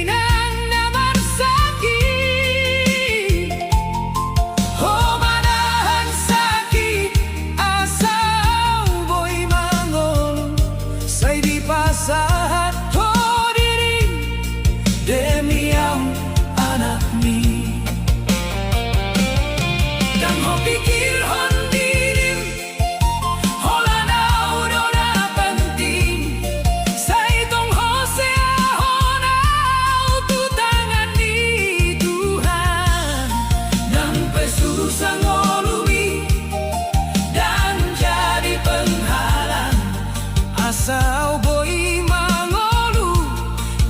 nang namarsaki manahan sakit asau boy mangol say di pasahat ho diri demi au anak mi dan ho pikir hon dirim holanau dona penting say tong ho sea honau tu tangan di Tuhan dan pesusah ngolumi dan jadi penghalang asau boy mangolu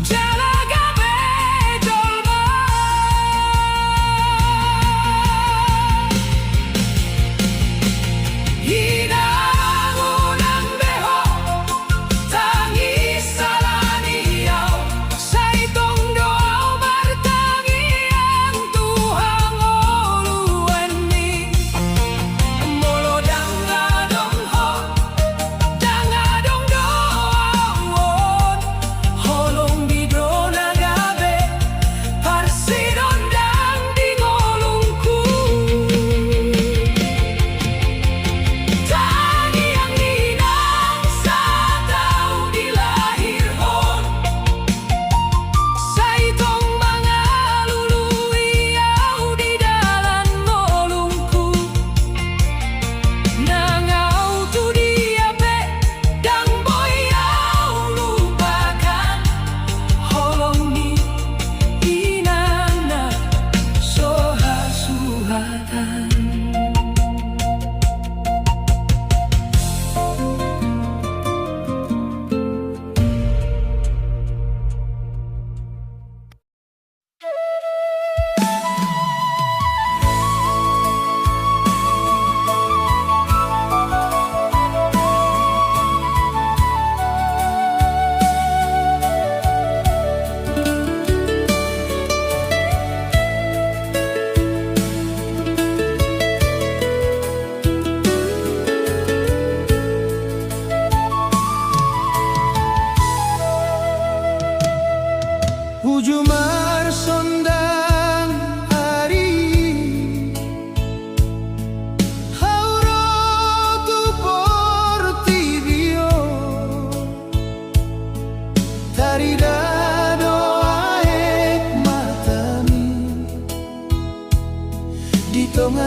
jalaga bejolma hinang unang beho tangi salaniau say tong doau martangi ang Tuhan ngoluen ni molo dang adong ho dang adong doa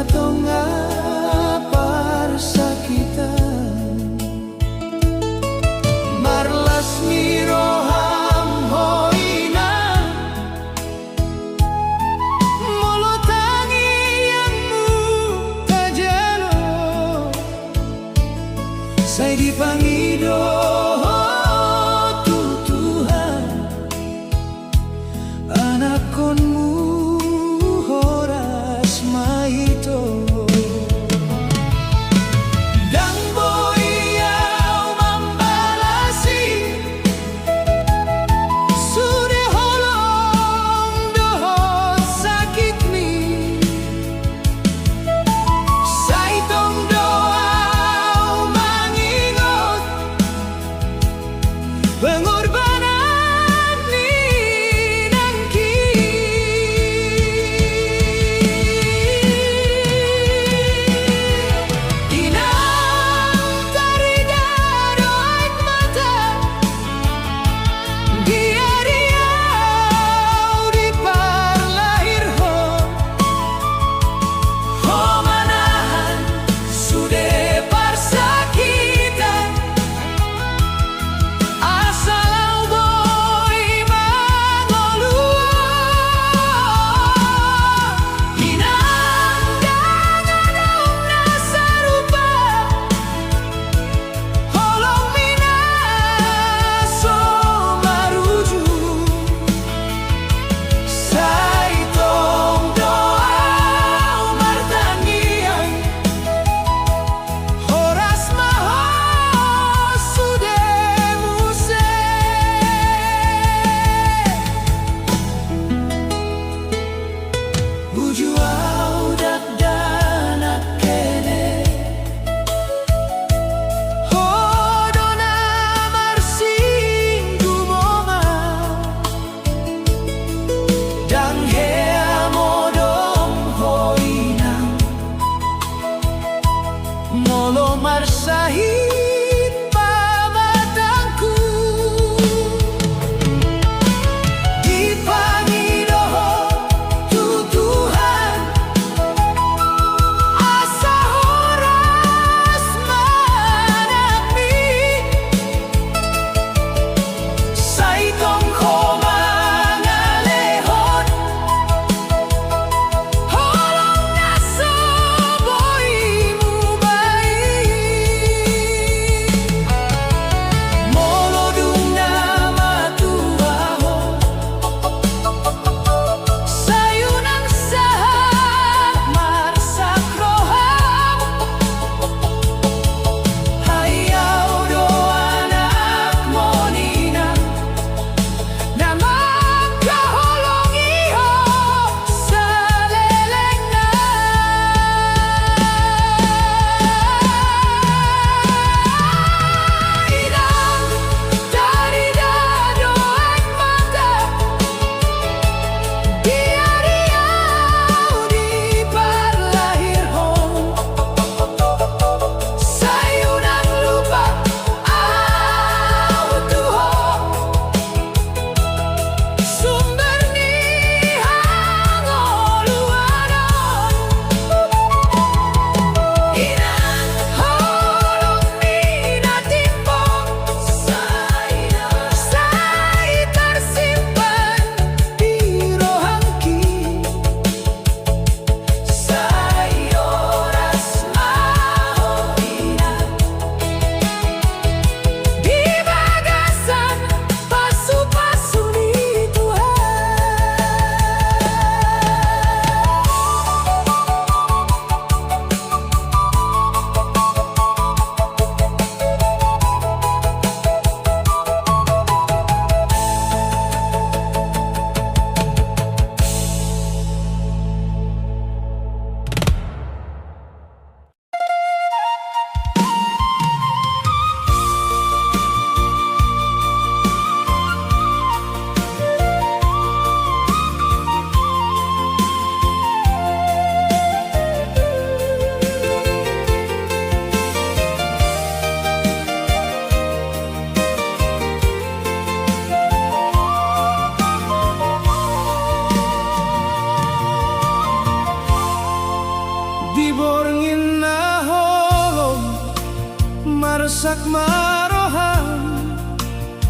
tonga parsakitan marlas miroham hoina molotangi yang mutajalo saya dipangido tu Tuhan anakonmu horas maito dan boyau membalasi sudah holong dohot sakit mi saitong doa mengingat pengorbanan ninangki inang karida doaik mata dia riau di parlahir ho manahan sudah parsakitan asal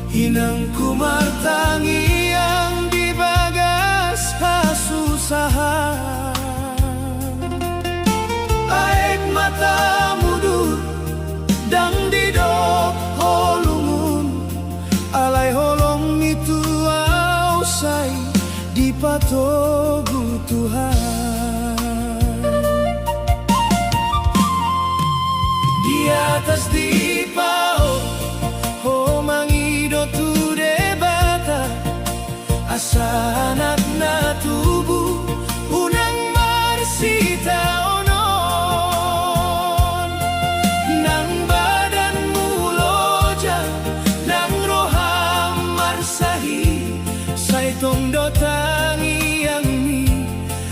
Hinang kumartangi yang dibagas kasusahan. Aek mata mudur dang didok holungun, alai holong itu ausai dipatogu Tuhan. Di atas dipao ho mangido tu debata, asa anak na tubuh unang marsita onon. Nang badan muloja nang roham marsahi, saitong dotangi yang mi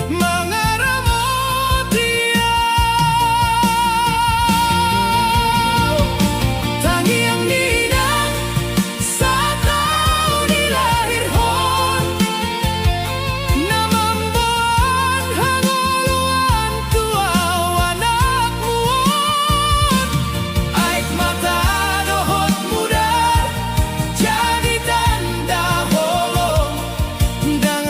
mangaramotia. Tangi yang ninang saat kau dilahir hon, namambuan hanguluan tuaw anak muon. Aik mata dohot muda jadi tanda holong, dang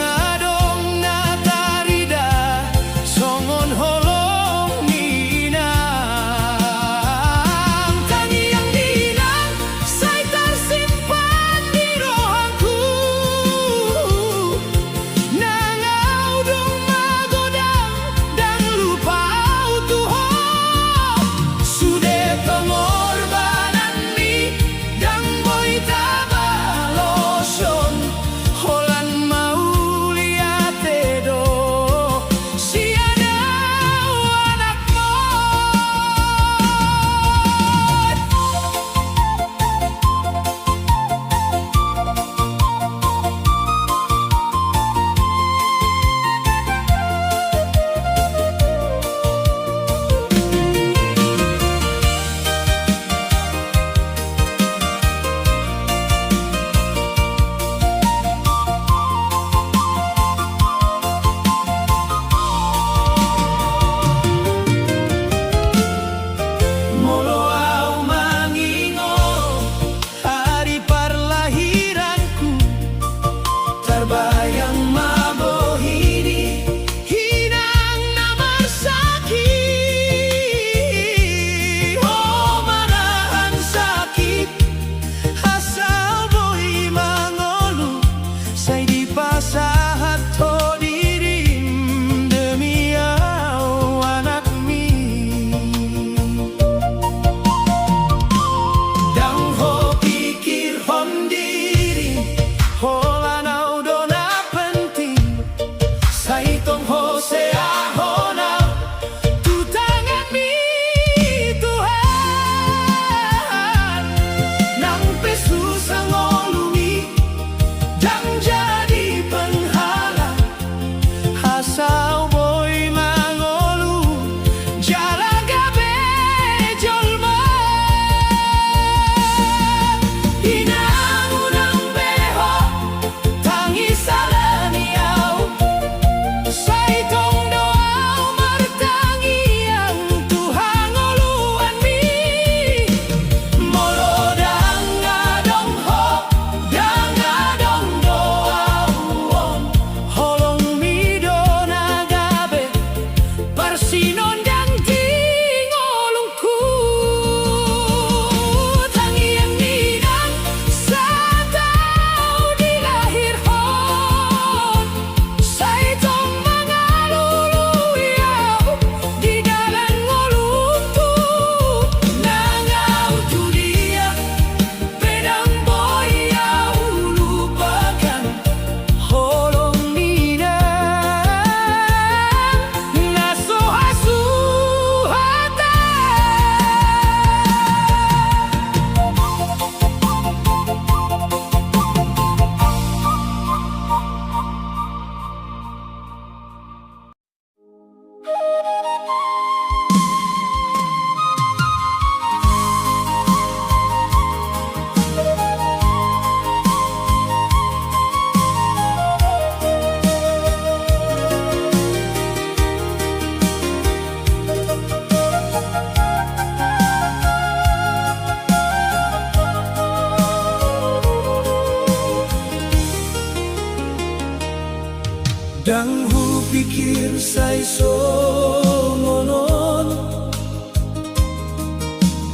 Dang hu pikir sai songonon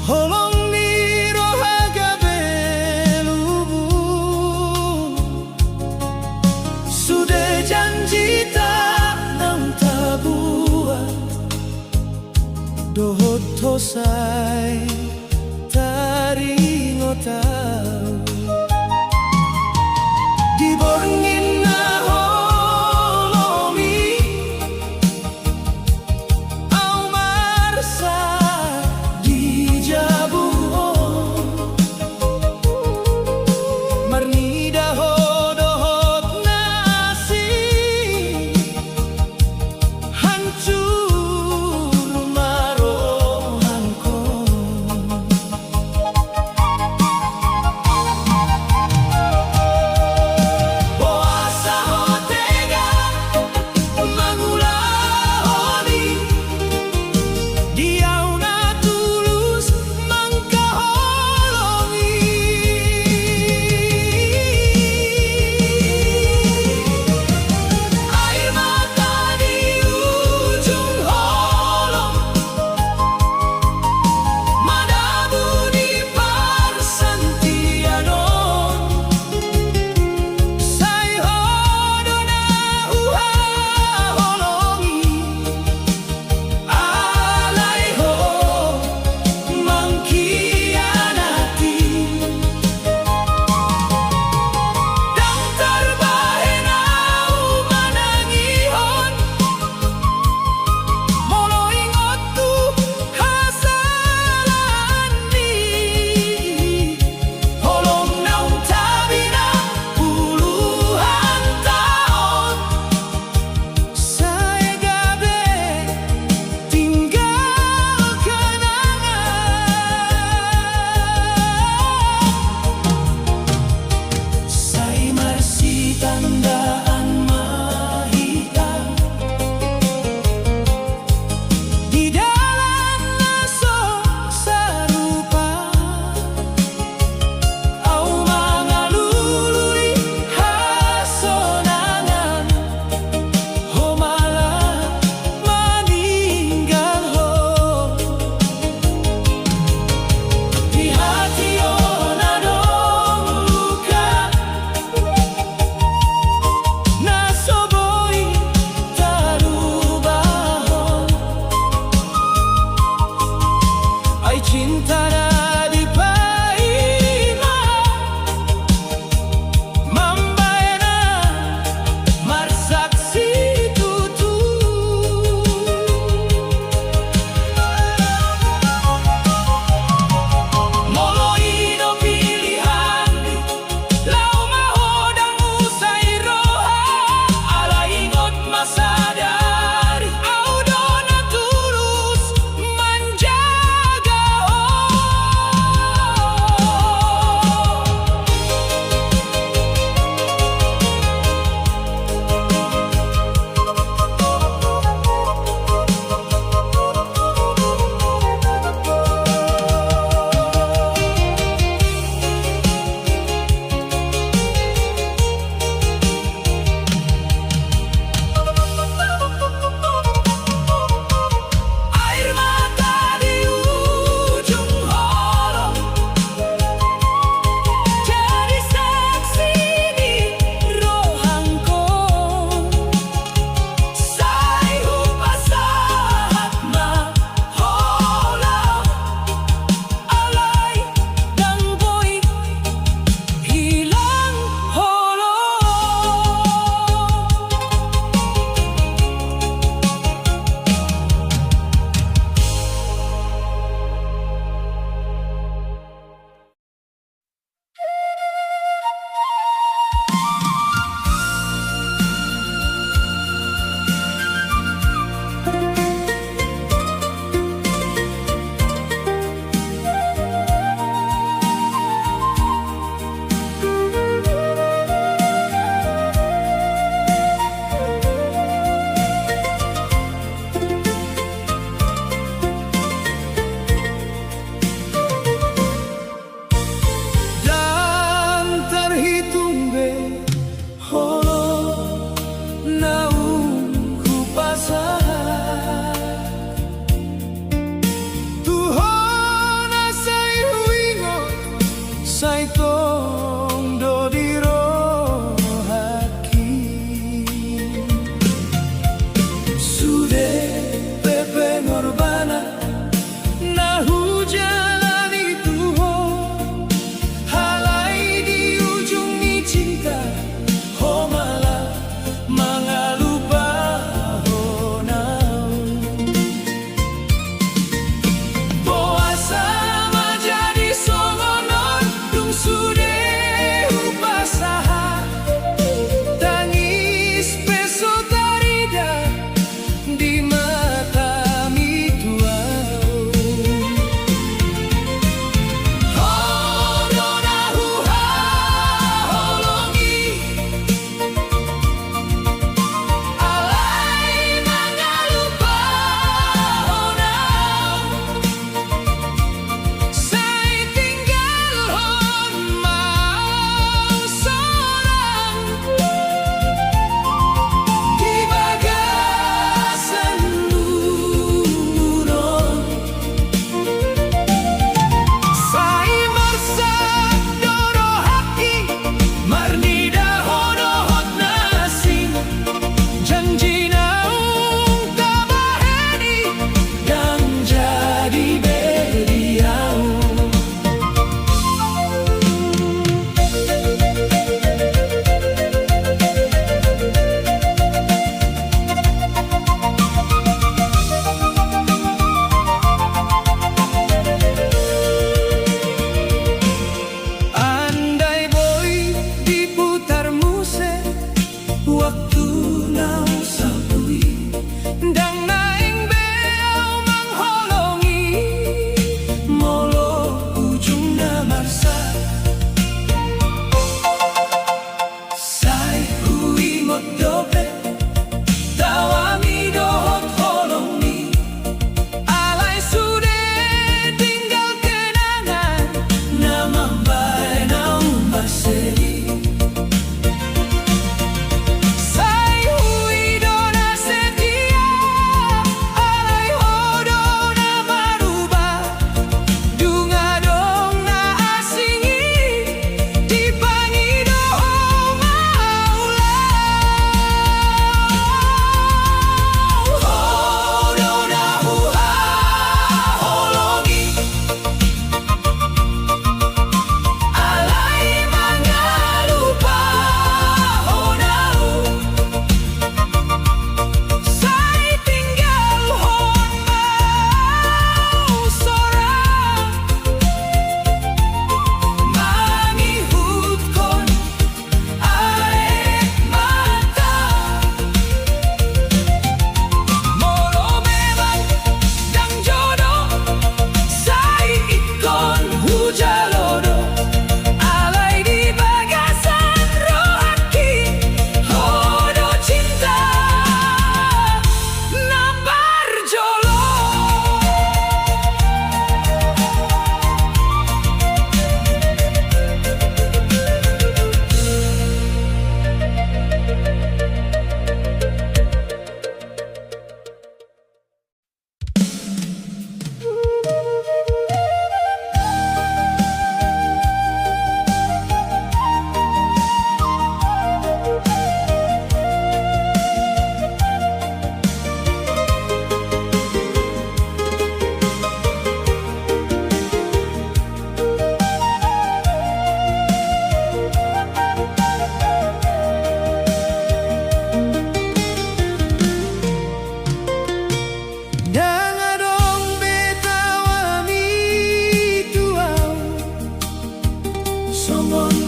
Holong ni rohaga belubung Sudah janji tak nang tabuan Dohot tosai tari ngotau Di borngin na holomi Au marsa di jabuhon Marni dohot nasi Hancur marohanko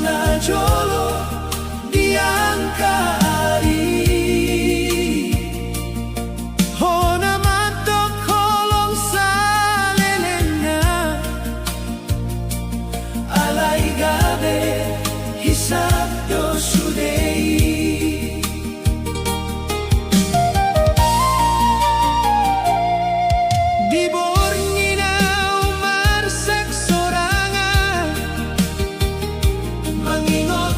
na jolo diangkari Hona matok kolong salelena Alay gabe hisap do sudei Dibornina umar sek sorangan Mangingot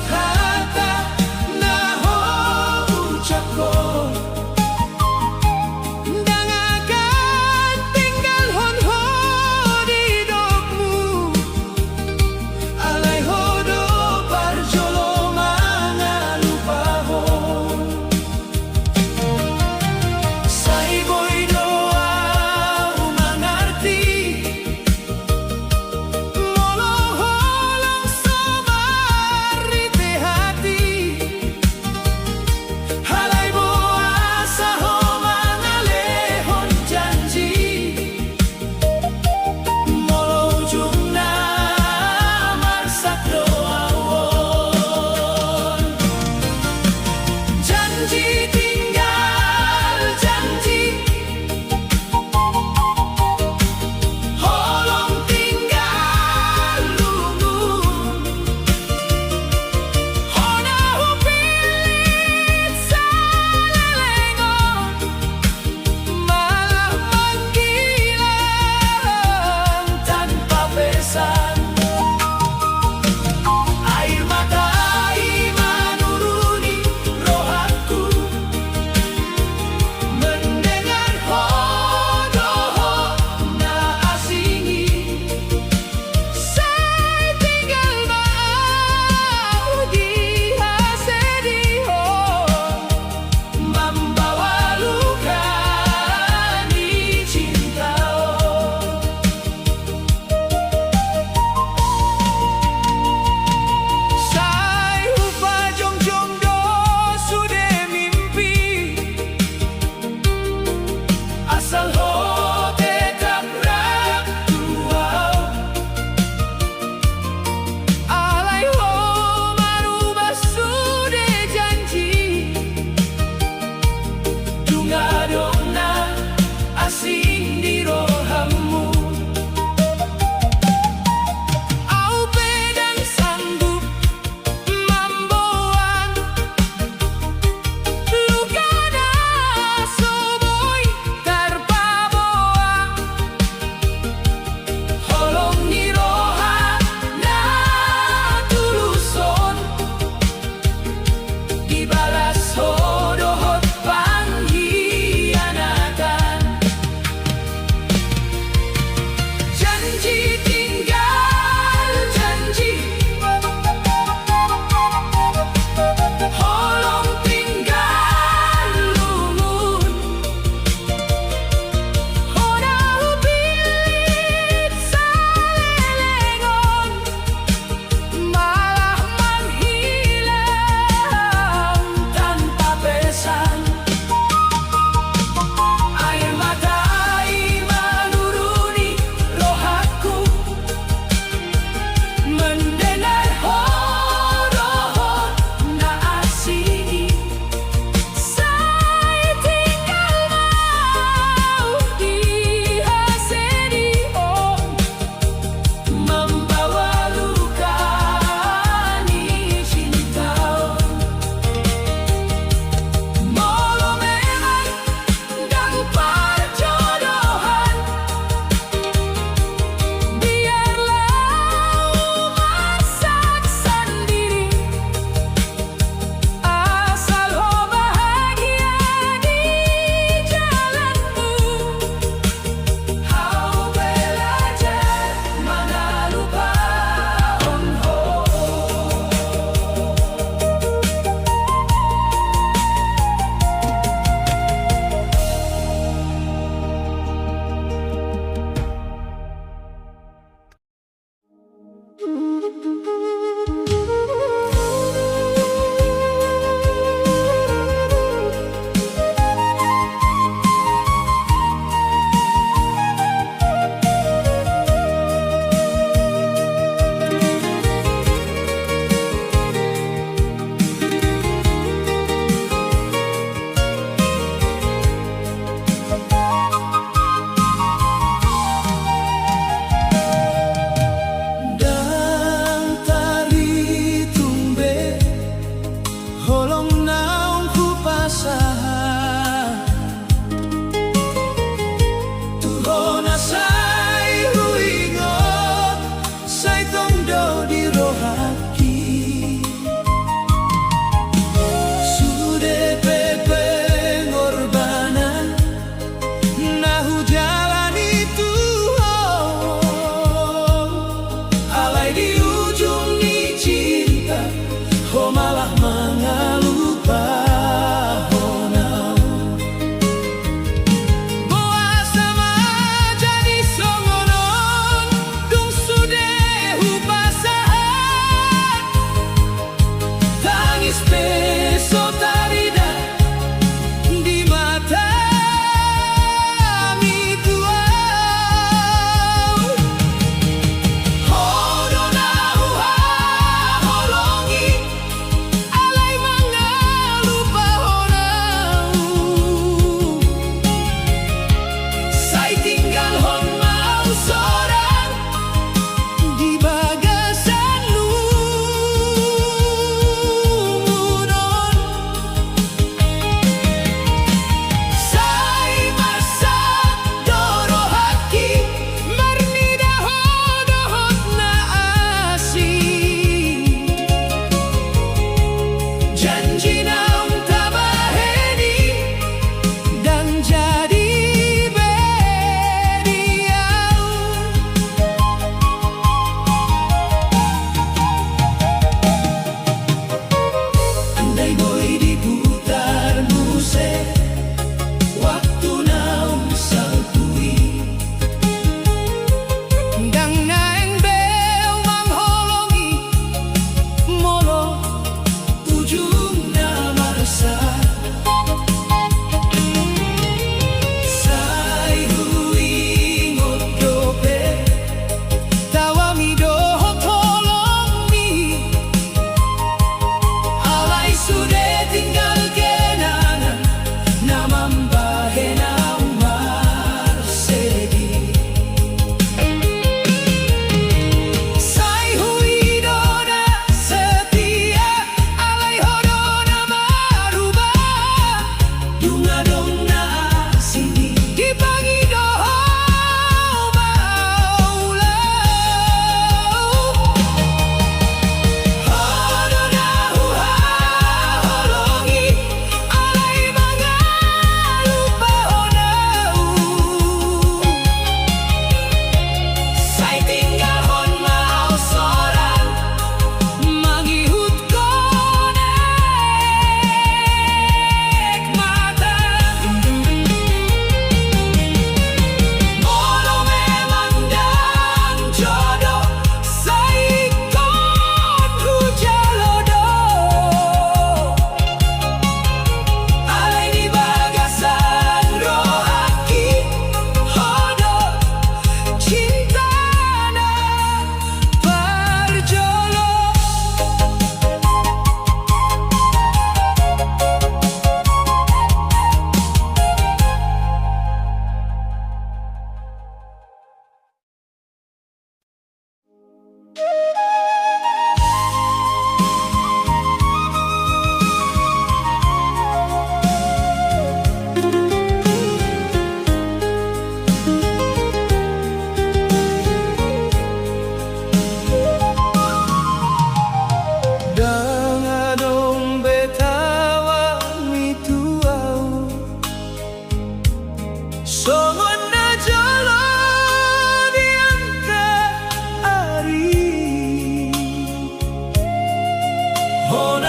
Oh